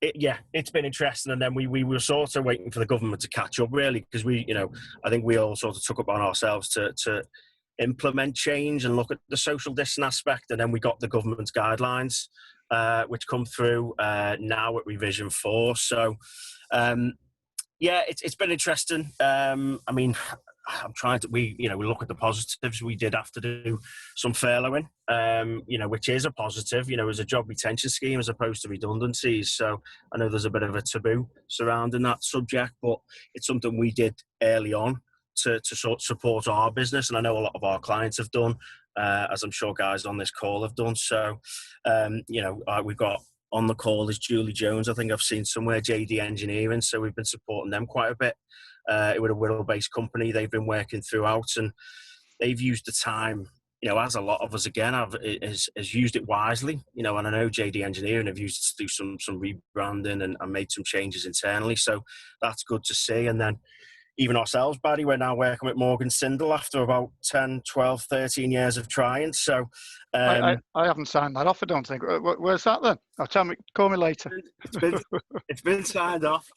it's been interesting. And then we were sort of waiting for the government to catch up, really, because I think we all sort of took up on ourselves to implement change and look at the social distance aspect. And then we got the government's guidelines, which come through now at revision 4. So it's been interesting. I'm trying to, we look at the positives. We did have to do some furloughing, which is a positive, as a job retention scheme as opposed to redundancies. So I know there's a bit of a taboo surrounding that subject, but it's something we did early on to sort of support our business. And I know a lot of our clients have done, as I'm sure guys on this call have done. So, we've got on the call is Julie Jones. I think I've seen somewhere JD Engineering. So we've been supporting them quite a bit. With a Wirral-based company, they've been working throughout, and they've used the time, as a lot of us again has used it wisely, and I know JD Engineering have used it to do some rebranding and made some changes internally. So that's good to see. And then even ourselves, Barry, we're now working with Morgan Sindall after about 10, 12, 13 years of trying. So I haven't signed that off, I don't think. Where's that then? Call me later. It's been signed off.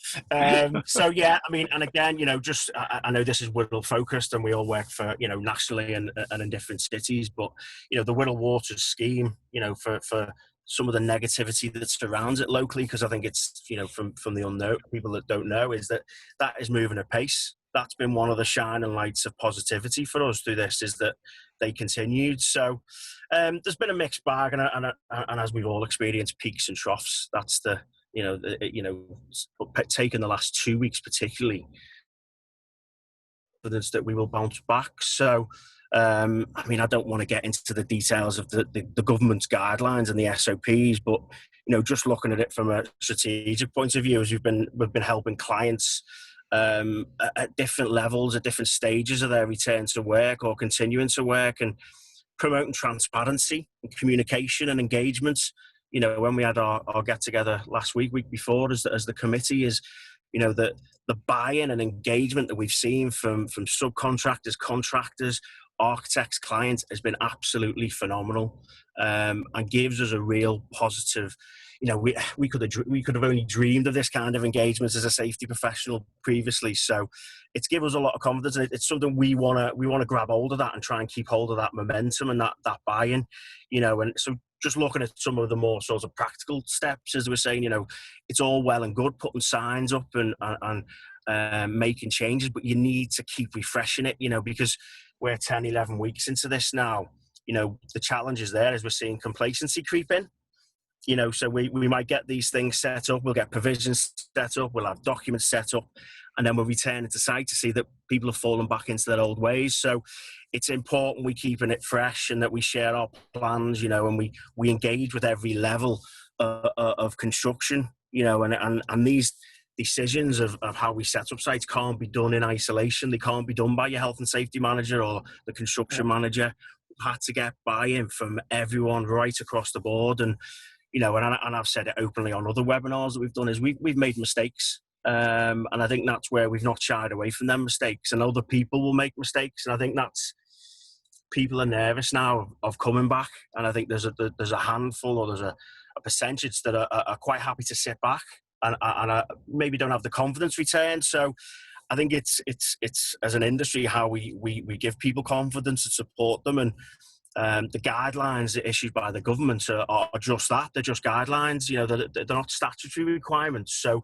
So yeah, and again, just I know this is Wirral focused, and we all work for nationally and in different cities, but the Wirral Water scheme, for some of the negativity that surrounds it locally, because I think it's from the unknown, people that don't know, is that is moving at pace. That's been one of the shining lights of positivity for us through this, is that they continued. So there's been a mixed bag, and as we've all experienced, peaks and troughs. That's taking the last 2 weeks particularly, evidence that we will bounce back. So I don't want to get into the details of the government's guidelines and the SOPs, but just looking at it from a strategic point of view, as we've been helping clients at different levels, at different stages of their return to work or continuing to work, and promoting transparency and communication and engagement. When we had our get together last week before, as the committee, is the buy-in and engagement that we've seen from subcontractors, contractors, architects, clients has been absolutely phenomenal, and gives us a real positive. We could have only dreamed of this kind of engagement as a safety professional previously. So it's given us a lot of confidence, and it's something we want to grab hold of that and try and keep hold of that momentum and that buy-in. And so just looking at some of the more sort of practical steps, as we're saying, it's all well and good putting signs up and making changes, but you need to keep refreshing it, because we're 10, 11 weeks into this now. The challenge is there, as we're seeing complacency creep in. So we might get these things set up, we'll get provisions set up, we'll have documents set up, and then we'll return into site to see that people have fallen back into their old ways. So it's important we keeping it fresh, and that we share our plans, and we engage with every level of construction, and these decisions of how we set up sites can't be done in isolation. They can't be done by your health and safety manager or the construction manager. We've had to get buy-in from everyone right across the board. And, you know, and I've said it openly on other webinars that we've done, is we've made mistakes. And I think that's where we've not shied away from them mistakes. And other people will make mistakes. And I think that's, people are nervous now of coming back. And I think there's a handful, or there's a percentage that are quite happy to sit back and maybe don't have the confidence return. So I think it's as an industry how we give people confidence and support them. And the guidelines issued by the government are just that. They're just guidelines. You know, they're not statutory requirements. So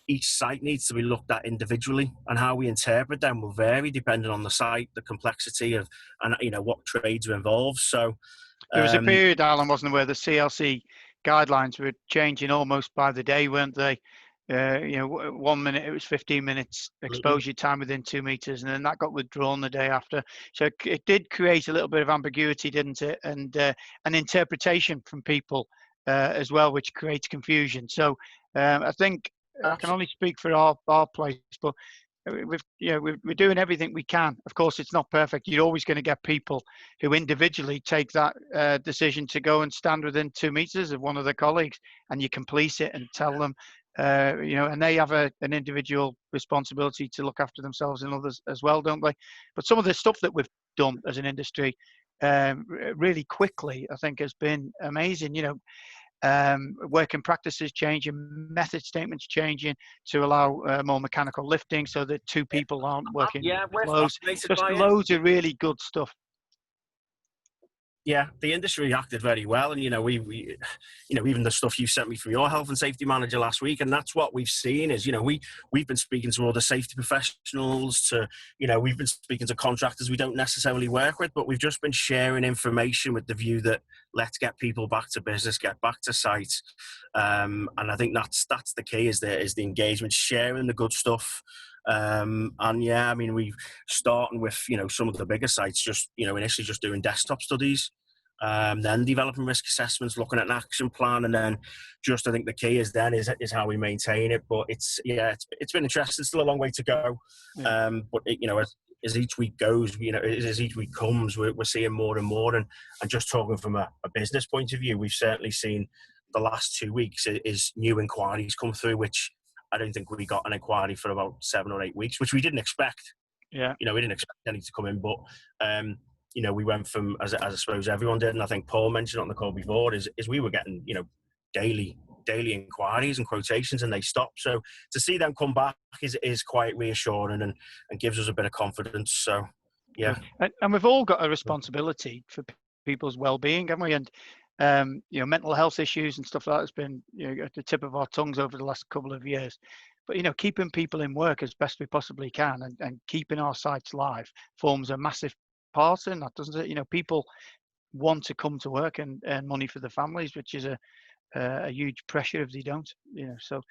each site needs to be looked at individually, and how we interpret them will vary depending on the site, the complexity of, and you know, what trades are involved. So there was a period, Alan, wasn't there, where the CLC guidelines were changing almost by the day, weren't they? You know, 1 minute it was 15 minutes exposure time within 2 meters, and then that got withdrawn the day after. So it did create a little bit of ambiguity, didn't it? And an interpretation from people as well, which creates confusion. So I think I can only speak for our place, but we're doing everything we can. Of course, it's not perfect. You're always going to get people who individually take that decision to go and stand within 2 meters of one of their colleagues, and you can police it and tell them, you know, and they have an individual responsibility to look after themselves and others as well, don't they? But some of the stuff that we've done as an industry really quickly, I think, has been amazing. You know, working practices changing, method statements changing to allow more mechanical lifting, so that two people aren't working close. Just loads of really good stuff. Yeah, the industry reacted very well, and you know, we you know, even the stuff you sent me from your health and safety manager last week, and that's what we've seen is, you know, we've been speaking to other safety professionals, to, you know, we've been speaking to contractors we don't necessarily work with, but we've just been sharing information with the view that let's get people back to business, get back to site, and I think that's the key, is the engagement, sharing the good stuff. And yeah, I mean, we starting with, you know, some of the bigger sites, just, you know, initially just doing desktop studies, then developing risk assessments, looking at an action plan, and then just, I think the key is how we maintain it. But it's been interesting. Still a long way to go. But you know, as each week goes, you know, as each week comes, we're seeing more and more. And just talking from a business point of view, we've certainly seen the last 2 weeks is new inquiries come through, which I don't think we got an inquiry for about 7 or 8 weeks, which we didn't expect. Yeah. You know, we didn't expect any to come in, but, you know, we went from, as I suppose everyone did, and I think Paul mentioned on the call before, is we were getting, you know, daily inquiries and quotations, and they stopped. So to see them come back is quite reassuring and gives us a bit of confidence. So, yeah. And we've all got a responsibility for people's well-being, haven't we? And you know, mental health issues and stuff like that has been, you know, at the tip of our tongues over the last couple of years. But, you know, keeping people in work as best we possibly can and keeping our sites live forms a massive part in that, doesn't it? You know, people want to come to work and earn money for their families, which is a huge pressure if they don't, you know. So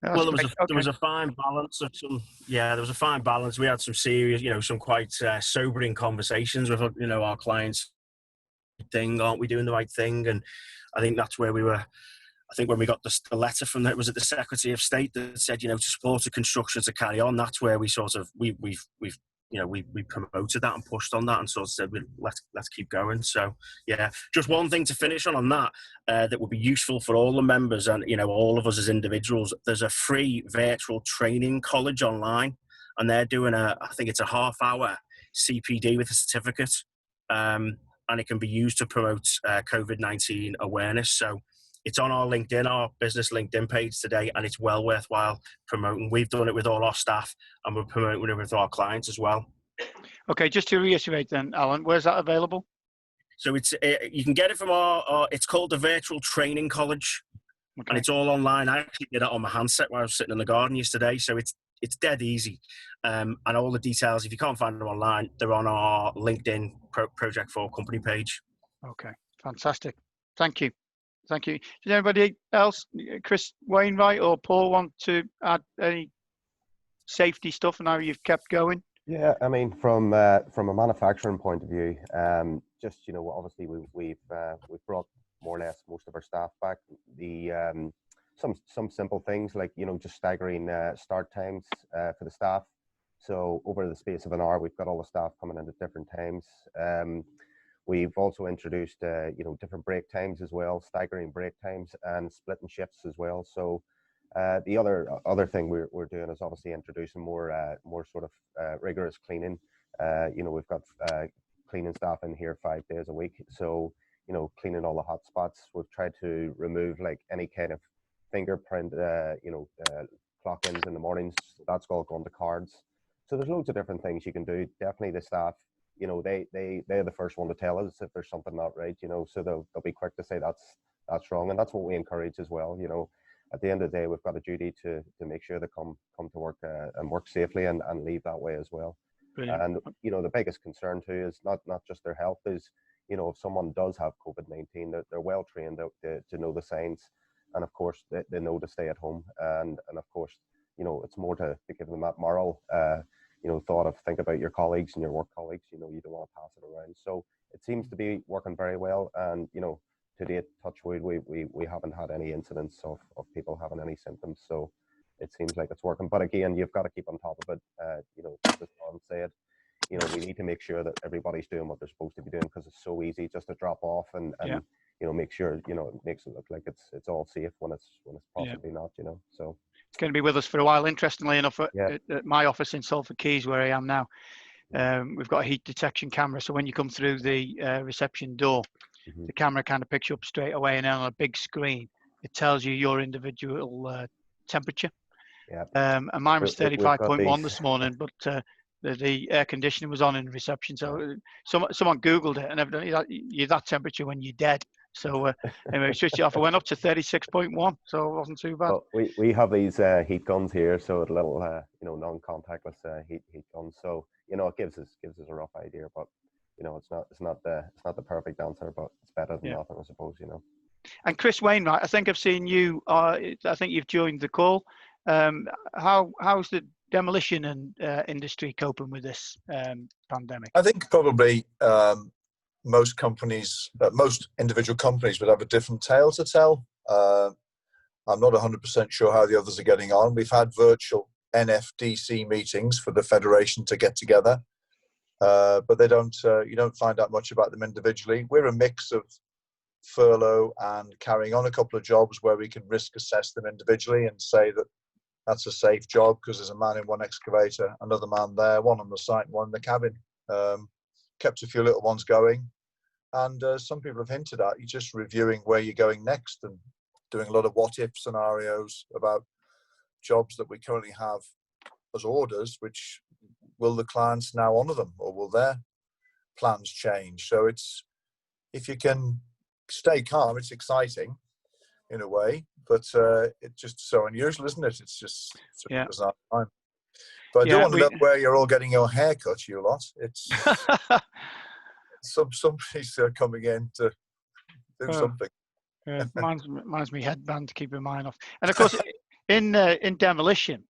well, there was a fine balance of some. Yeah, there was a fine balance. We had some serious, you know, some quite sobering conversations with, you know, our clients. Aren't we doing the right thing? And I think that's where we were. I think when we got the letter from the Secretary of State that said, you know, to support the construction to carry on, that's where we sort of we've you know, we promoted that and pushed on that and sort of said, let's keep going. So yeah, just one thing to finish on that that would be useful for all the members and, you know, all of us as individuals. There's a free virtual training college online, and they're doing I think it's a half-hour CPD with a certificate. And it can be used to promote COVID-19 awareness. So it's on our LinkedIn, our business LinkedIn page today, and it's well worthwhile promoting. We've done it with all our staff, and we're promoting it with our clients as well. Okay, just to reiterate then, Alan, where's that available? So you can get it from it's called the Virtual Training College, and it's all online. I actually did it on my handset while I was sitting in the garden yesterday, so it's dead easy. And all the details, if you can't find them online, they're on our LinkedIn Project 4 company page. Okay, fantastic. Thank you. Thank you. Does anybody else, Chris Wainwright or Paul, want to add any safety stuff and how you've kept going? Yeah, I mean, from a manufacturing point of view, just, you know, obviously we've brought more or less most of our staff back. some simple things like, just staggering start times for the staff. So over the space of an hour, we've got all the staff coming in at different times. We've also introduced, different break times as well, staggering break times and splitting shifts as well. So the other thing we're doing is obviously introducing more sort of rigorous cleaning. We've got cleaning staff in here 5 days a week. So, cleaning all the hot spots. We've tried to remove like any kind of fingerprint, clock-ins in the mornings. That's all gone to cards. So there's loads of different things you can do. Definitely the staff, they're the first one to tell us if there's something not right, so they'll be quick to say that's wrong. And that's what we encourage as well. At the end of the day, we've got a duty to make sure they come to work and work safely and leave that way as well. Brilliant. And, the biggest concern too is not just their health, is, if someone does have COVID-19, they're well trained to know the signs. And of course, they know to stay at home. And of course, it's more to give them that moral, thought of think about your colleagues and your work colleagues. You don't want to pass it around. So it seems to be working very well. And, to date, touch wood, we haven't had any incidents of people having any symptoms. So it seems like it's working. But again, you've got to keep on top of it. As Tom said, we need to make sure that everybody's doing what they're supposed to be doing, because it's so easy just to drop off and make sure, it makes it look like it's all safe when it's possibly not, so. It's going to be with us for a while. Interestingly enough, at my office in Salford Quays, where I am now, we've got a heat detection camera. So when you come through the reception door, the camera kind of picks you up straight away, and then on a big screen, it tells you your individual temperature. Yeah. And mine was 35.1 this morning, but the air conditioning was on in reception. So someone Googled it, and evidently you're that temperature when you're dead. So anyway, switched it off. I went up to 36.1, so it wasn't too bad. Well, we have these heat guns here, so a little non-contactless heat guns. So it gives us a rough idea, but it's not the perfect answer, but it's better than nothing, I suppose. And Chris Wainwright, I think I've seen you. I think you've joined the call. How's the demolition and industry coping with this pandemic? I think probably most companies, most individual companies would have a different tale to tell. I'm not 100% sure how the others are getting on. We've had virtual NFDC meetings for the Federation to get together, but they don't. You don't find out much about them individually. We're a mix of furlough and carrying on a couple of jobs where we can risk assess them individually and say that that's a safe job because there's a man in one excavator, another man there, one on the site, one in the cabin. Kept a few little ones going. And some people have hinted at you just reviewing where you're going next and doing a lot of what-if scenarios about jobs that we currently have as orders, which will the clients now honour them, or will their plans change? So if you can stay calm, it's exciting in a way, but it's just so unusual, isn't it? It's just a bizarre time. But I do want to know where you're all getting your hair cut, you lot. It's somebody's coming in to do something. Yeah, mine's me headband to keep in mind off. And of course, in demolition,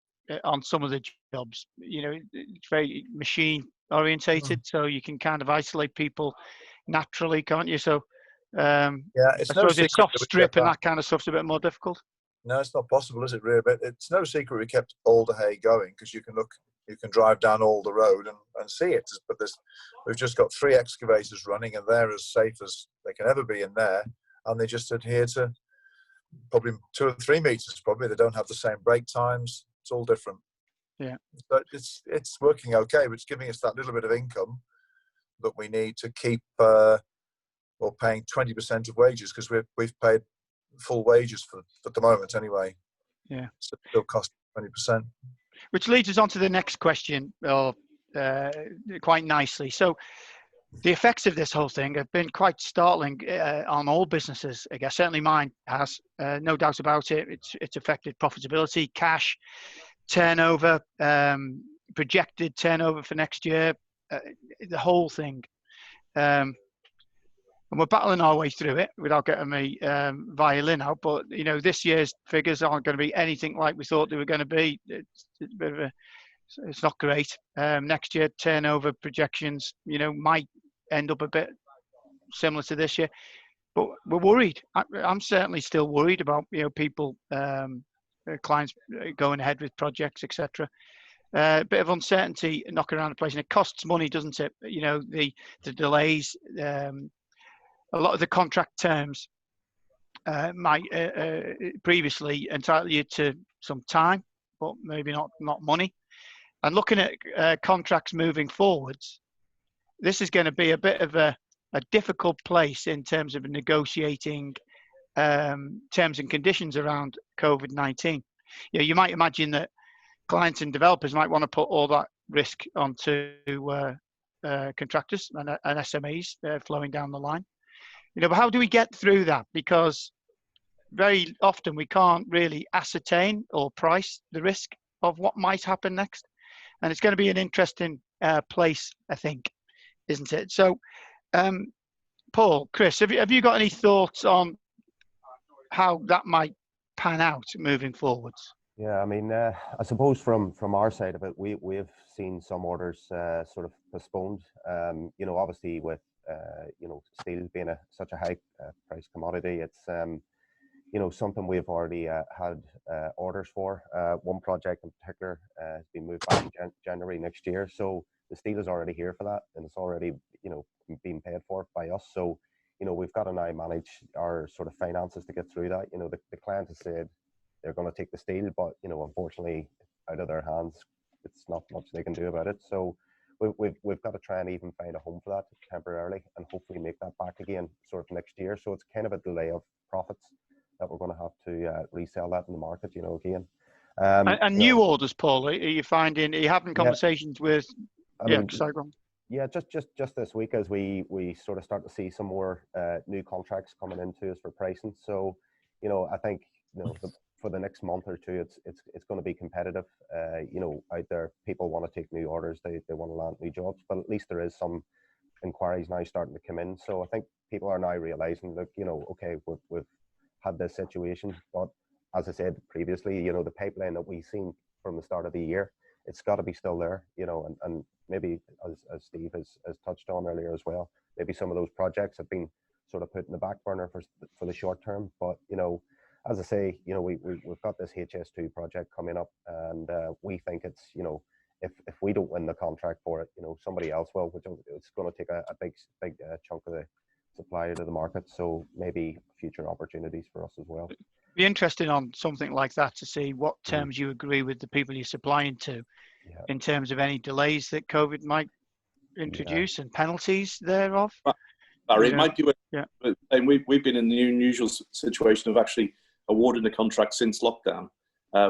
on some of the jobs, it's very machine orientated, so you can kind of isolate people naturally, can't you? So it's I suppose it's soft strip and that kind of stuff's a bit more difficult. No, it's not possible, is it, really? But it's no secret we kept Alderhay going because you can drive down Alder Road and see it. But we've just got 3 excavators running, and they're as safe as they can ever be in there. And they just adhere to probably 2 or 3 meters. Probably they don't have the same break times. It's all different. Yeah. But it's working okay. But it's giving us that little bit of income that we need to keep. Paying 20% of wages because we've paid full wages at the moment anyway. Yeah. So it still costs 20%. Which leads us on to the next question, quite nicely. So the effects of this whole thing have been quite startling on all businesses. I guess certainly mine has, no doubt about it. It's affected profitability, cash, turnover, projected turnover for next year, the whole thing. And we're battling our way through it without getting my violin out. But, this year's figures aren't going to be anything like we thought they were going to be. It's not great. Next year, turnover projections, might end up a bit similar to this year. but we're worried. I'm certainly still worried about people, clients going ahead with projects, etc. A bit of uncertainty knocking around the place, and it costs money, doesn't it? The delays, a lot of the contract terms might previously entitle you to some time, but maybe not money. And looking at contracts moving forwards, this is going to be a bit of a difficult place in terms of negotiating terms and conditions around COVID-19. You might imagine that clients and developers might want to put all that risk onto contractors and SMEs flowing down the line. But how do we get through that? Because very often we can't really ascertain or price the risk of what might happen next. And it's going to be an interesting place, I think, isn't it? So, Paul, Chris, have you got any thoughts on how that might pan out moving forwards? Yeah, I mean, I suppose from our side of it, we've seen some orders sort of postponed. Obviously with steel being such a high price commodity, it's something we've already had orders for. One project in particular has been moved back in January next year. So the steel is already here for that, and it's already being paid for by us. So we've got to now manage our sort of finances to get through that. The client has said they're going to take the steel, but unfortunately, out of their hands, it's not much they can do about it. So we've got to try and even find a home for that temporarily, and hopefully make that back again sort of next year. So it's kind of a delay of profits that we're going to have to resell that in the market, again. And new orders, Paul, are you having conversations with? Yeah, just this week as we sort of start to see some more new contracts coming into us for pricing. So, I think for the next month or two, it's going to be competitive. Out there, people want to take new orders, they want to land new jobs, but at least there is some inquiries now starting to come in. So I think people are now realizing that okay, we've had this situation, but as I said previously, the pipeline that we've seen from the start of the year, it's got to be still there, and maybe as Steve has touched on earlier as well, maybe some of those projects have been sort of put in the back burner for the short term. But as I say, we've got this HS2 project coming up, and we think it's if we don't win the contract for it, somebody else will, which it's going to take a big chunk of the supply to the market. So maybe future opportunities for us as well. Be interesting on something like that to see what terms you agree with the people you're supplying to, in terms of any delays that COVID might introduce and penalties thereof. Barry, it might do it. And we've been in the unusual situation of actually awarding a contract since lockdown.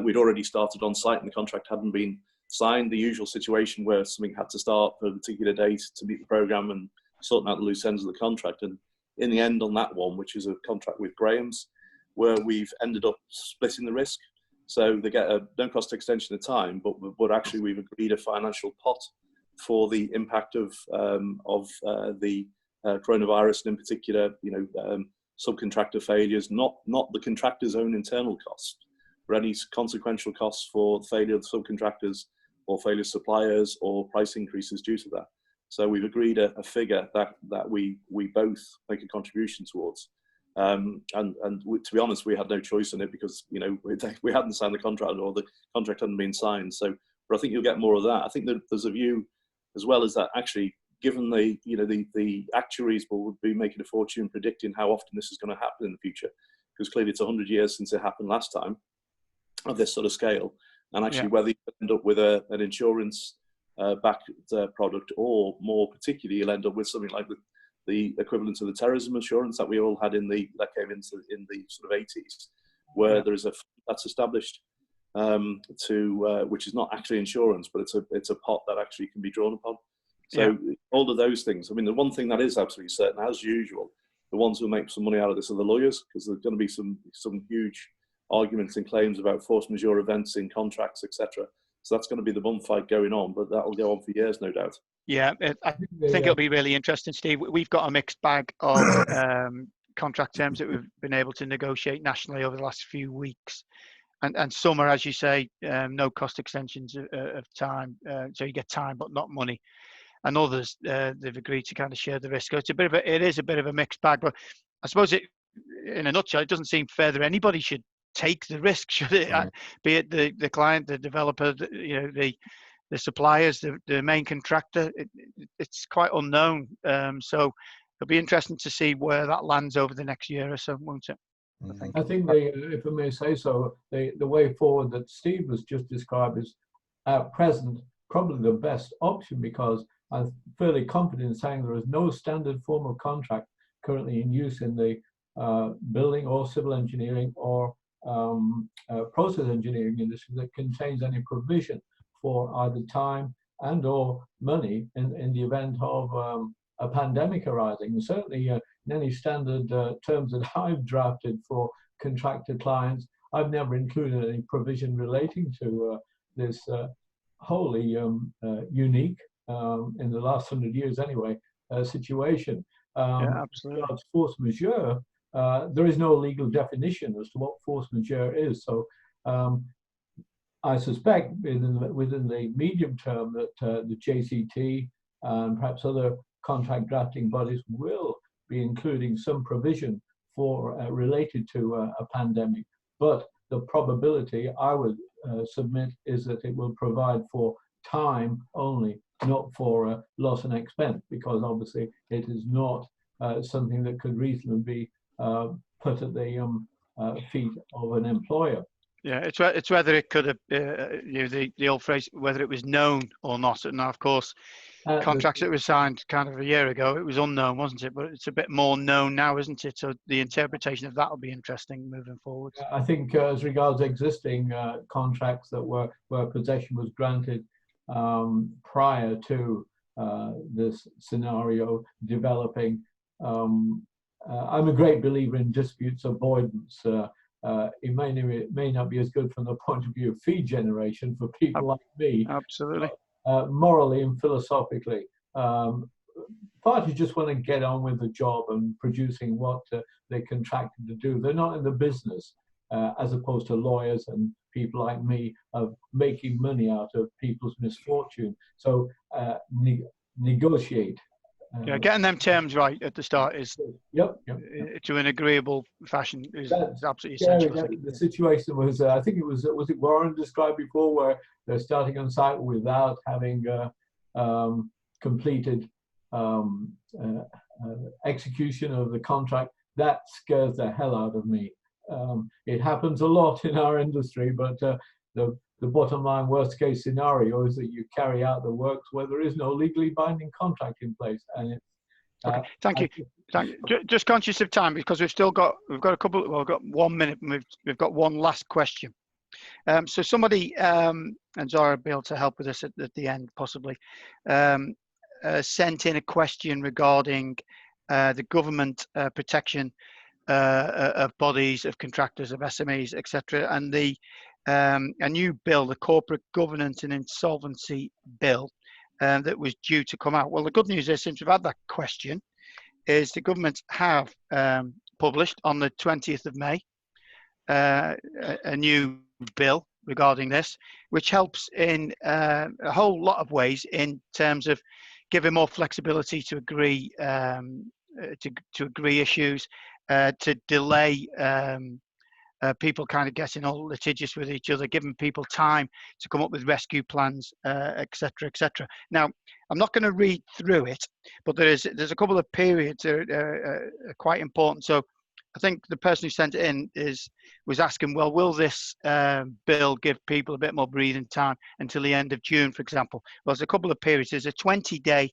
We'd already started on site and the contract hadn't been signed. The usual situation where something had to start for a particular date to meet the programme and sorting out the loose ends of the contract. And in the end on that one, which is a contract with Graham's, where we've ended up splitting the risk. So they get a no-cost extension of time, but actually we've agreed a financial pot for the impact of the coronavirus, and in particular, subcontractor failures, not the contractor's own internal costs, but any consequential costs for the failure of subcontractors or failure of suppliers or price increases due to that. So we've agreed a figure that we both make a contribution towards. And to be honest, we had no choice in it because we hadn't signed the contract, or the contract hadn't been signed. So, but I think you'll get more of that. I think that there's a view as well as that actually, given the actuaries will be making a fortune predicting how often this is going to happen in the future, because clearly it's 100 years since it happened last time of this sort of scale, and actually whether you end up with an insurance backed product, or more particularly you'll end up with something like the equivalent of the terrorism insurance that we all had that came in the sort of 80s, where there is that's established which is not actually insurance, but it's a pot that actually can be drawn upon. So all of those things. I mean, the one thing that is absolutely certain, as usual, the ones who make some money out of this are the lawyers, because there's going to be some huge arguments and claims about force majeure events in contracts, etc. So that's going to be the bum fight going on, but that will go on for years, no doubt. Yeah, I think it'll be really interesting, Steve. We've got a mixed bag of contract terms that we've been able to negotiate nationally over the last few weeks. And some are, as you say, no cost extensions of time. So you get time, but not money. And others, they've agreed to kind of share the risk. So it is a bit of a mixed bag. But I suppose in a nutshell, it doesn't seem fair that anybody should take the risk, should it? Be it the client, the developer, the suppliers, the main contractor. It's quite unknown. So it'll be interesting to see where that lands over the next year or so, won't it? I think if I may say so, the way forward that Steve was just described is at present probably the best option, because I'm fairly confident in saying there is no standard form of contract currently in use in the building or civil engineering or process engineering industry that contains any provision for either time and or money in the event of a pandemic arising. And certainly in any standard terms that I've drafted for contractor clients, I've never included any provision relating to this wholly unique, in the last 100 years anyway, situation. Yeah, absolutely. As force majeure, there is no legal definition as to what force majeure is. So I suspect within the medium term that the JCT and perhaps other contract drafting bodies will be including some provision for related to a pandemic. But the probability I would submit is that it will provide for time only, not for loss and expense, because obviously it is not something that could reasonably be put at the feet of an employer. Yeah, it's whether it could have, the old phrase, whether it was known or not. And now, of course, contracts that were signed kind of a year ago, it was unknown, wasn't it? But it's a bit more known now, isn't it? So the interpretation of that will be interesting moving forward. I think as regards existing contracts that where possession was granted prior to this scenario developing, I'm a great believer in disputes avoidance. It may not be as good from the point of view of fee generation for people like me. Absolutely. Morally and philosophically. Parties just want to get on with the job and producing what they contracted to do. They're not in the business, as opposed to lawyers and people like me, of making money out of people's misfortune. So negotiate. Yeah, getting them terms right at the start is to an agreeable fashion is absolutely essential. The situation was, I think was it Warren described before, where they're starting on site without having completed execution of the contract. That scares the hell out of me. It happens a lot in our industry, but the bottom line worst case scenario is that you carry out the works where there is no legally binding contract in place. And it's, okay. Thank you. Just conscious of time, because we've got a couple. Well, we've got 1 minute. And we've got one last question. So somebody, and Zara will be able to help with this at the end possibly, sent in a question regarding the government protection of bodies, of contractors, of SMEs, etc., and a new bill, the Corporate Governance and Insolvency Bill, that was due to come out. Well, the good news is, since we've had that question, is the government have published on the 20th of May a new bill regarding this, which helps in a whole lot of ways in terms of giving more flexibility to agree to agree issues, to delay people kind of getting all litigious with each other, giving people time to come up with rescue plans, etc., etc. Now, I'm not going to read through it, but there's a couple of periods that are quite important. So I think the person who sent it in was asking, well, will this bill give people a bit more breathing time until the end of June, for example? Well, there's a couple of periods. There's a 20-day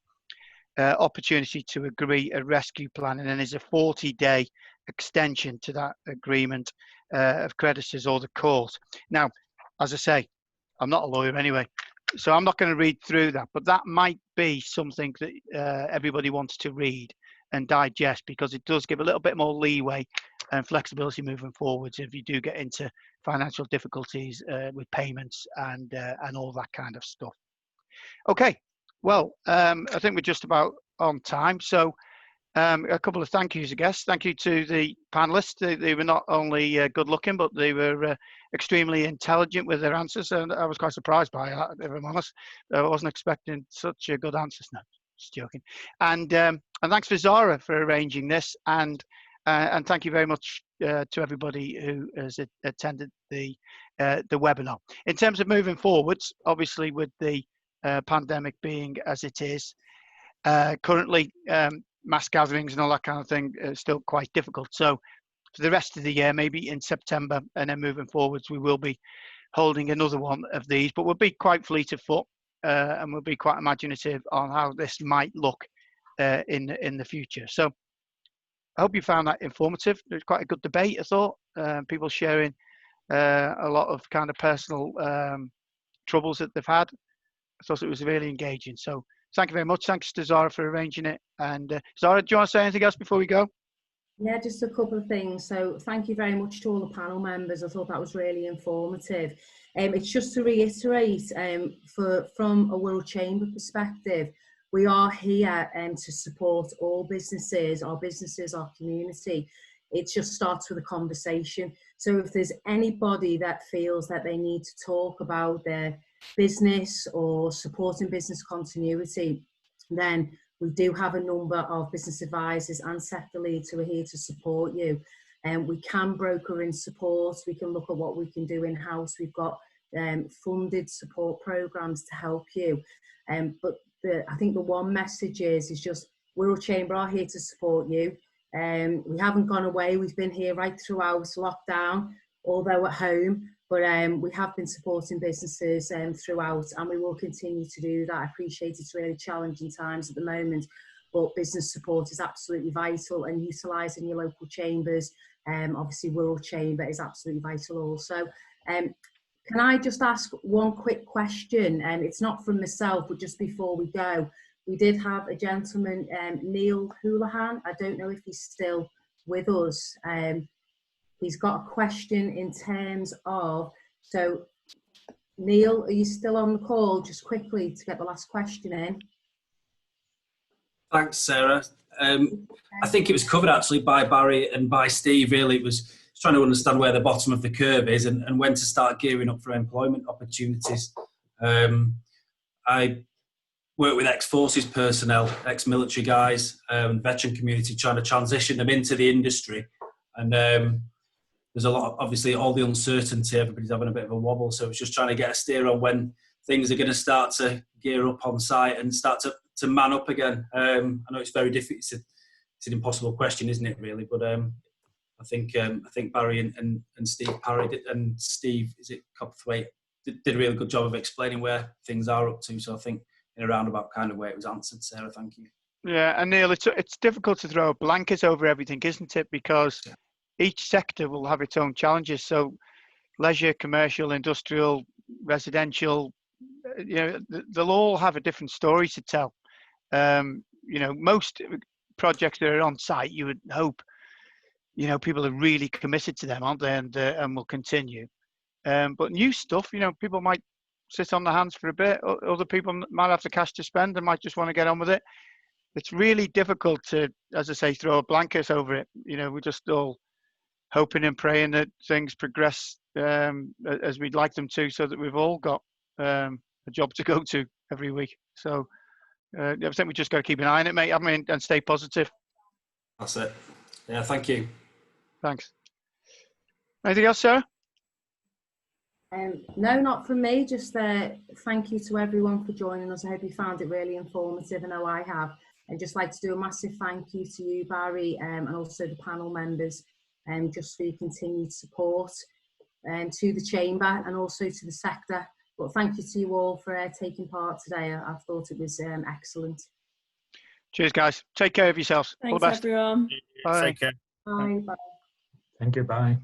opportunity to agree a rescue plan, and then there's a 40-day extension to that agreement of creditors or the court. Now, as I say, I'm not a lawyer anyway, so I'm not going to read through that, but that might be something that everybody wants to read and digest, because it does give a little bit more leeway and flexibility moving forwards if you do get into financial difficulties with payments and all that kind of stuff. Okay, well, I think we're just about on time, so a couple of thank yous, I guess. Thank you to the panelists. They were not only good looking, but they were extremely intelligent with their answers, and I was quite surprised by that, if I'm honest. I wasn't expecting such good answers. No, just joking. And thanks for Zara for arranging this, and And thank you very much to everybody who has attended the webinar. In terms of moving forwards, obviously with the pandemic being as it is, currently mass gatherings and all that kind of thing is still quite difficult. So for the rest of the year, maybe in September, and then moving forwards, we will be holding another one of these, but we'll be quite fleet of foot and we'll be quite imaginative on how this might look in the future. So I hope you found that informative. There's quite a good debate, I thought. People sharing a lot of kind of personal troubles that they've had. I thought it was really engaging. So thank you very much. Thanks to Zara for arranging it. And Zara, do you want to say anything else before we go? Yeah, just a couple of things. So thank you very much to all the panel members. I thought that was really informative. It's just to reiterate, from a Wirral Chamber perspective, we are here to support all businesses, our community. It just starts with a conversation. So if there's anybody that feels that they need to talk about their business or supporting business continuity, then we do have a number of business advisors and sector leads who are here to support you. And we can broker in support. We can look at what we can do in-house. We've got funded support programs to help you. But I think the one message is just Wirral Chamber are here to support you. We haven't gone away. We've been here right throughout lockdown, although at home. But we have been supporting businesses throughout, and we will continue to do that. I appreciate it's really challenging times at the moment, but business support is absolutely vital, and utilising your local chambers, obviously Wirral Chamber is absolutely vital also. Can I just ask one quick question? It's not from myself, but just before we go, we did have a gentleman, Neil Houlihan. I don't know if he's still with us. He's got a question in terms of, so Neil, are you still on the call? Just quickly to get the last question in. Thanks, Sarah. I think it was covered actually by Barry and by Steve. Really, it was trying to understand where the bottom of the curve is and when to start gearing up for employment opportunities. I work with ex-forces personnel, ex-military guys, veteran community, trying to transition them into the industry. And there's a lot of, obviously, all the uncertainty, everybody's having a bit of a wobble. So it's just trying to get a steer on when things are going to start to gear up on site and start to man up again. I know it's very difficult. It's an impossible question, isn't it, really? But I think Barry and Steve Parry and Steve, is it Copperthwaite, did a really good job of explaining where things are up to. So I think in a roundabout kind of way it was answered, Sarah. Thank you. Yeah, and Neil, it's difficult to throw a blanket over everything, isn't it? Because each sector will have its own challenges. So leisure, commercial, industrial, residential, they'll all have a different story to tell. Most projects that are on site, you would hope, people are really committed to them, aren't they? And will continue. But new stuff, people might sit on their hands for a bit. Other people might have the cash to spend and might just want to get on with it. It's really difficult to, as I say, throw a blanket over it. We're just all hoping and praying that things progress as we'd like them to, so that we've all got a job to go to every week. So I think we just got to keep an eye on it, mate, and stay positive. That's it. Yeah, thank you. Thanks. Anything else, Sarah? No, not from me. Just thank you to everyone for joining us. I hope you found it really informative. I know I have. I'd just like to do a massive thank you to you, Barry, and also the panel members, just for your continued support, to the Chamber and also to the sector. But thank you to you all for taking part today. I thought it was excellent. Cheers, guys. Take care of yourselves. Thanks, all the best. Everyone. Bye. Take care. Bye. Bye. Thank you. Bye.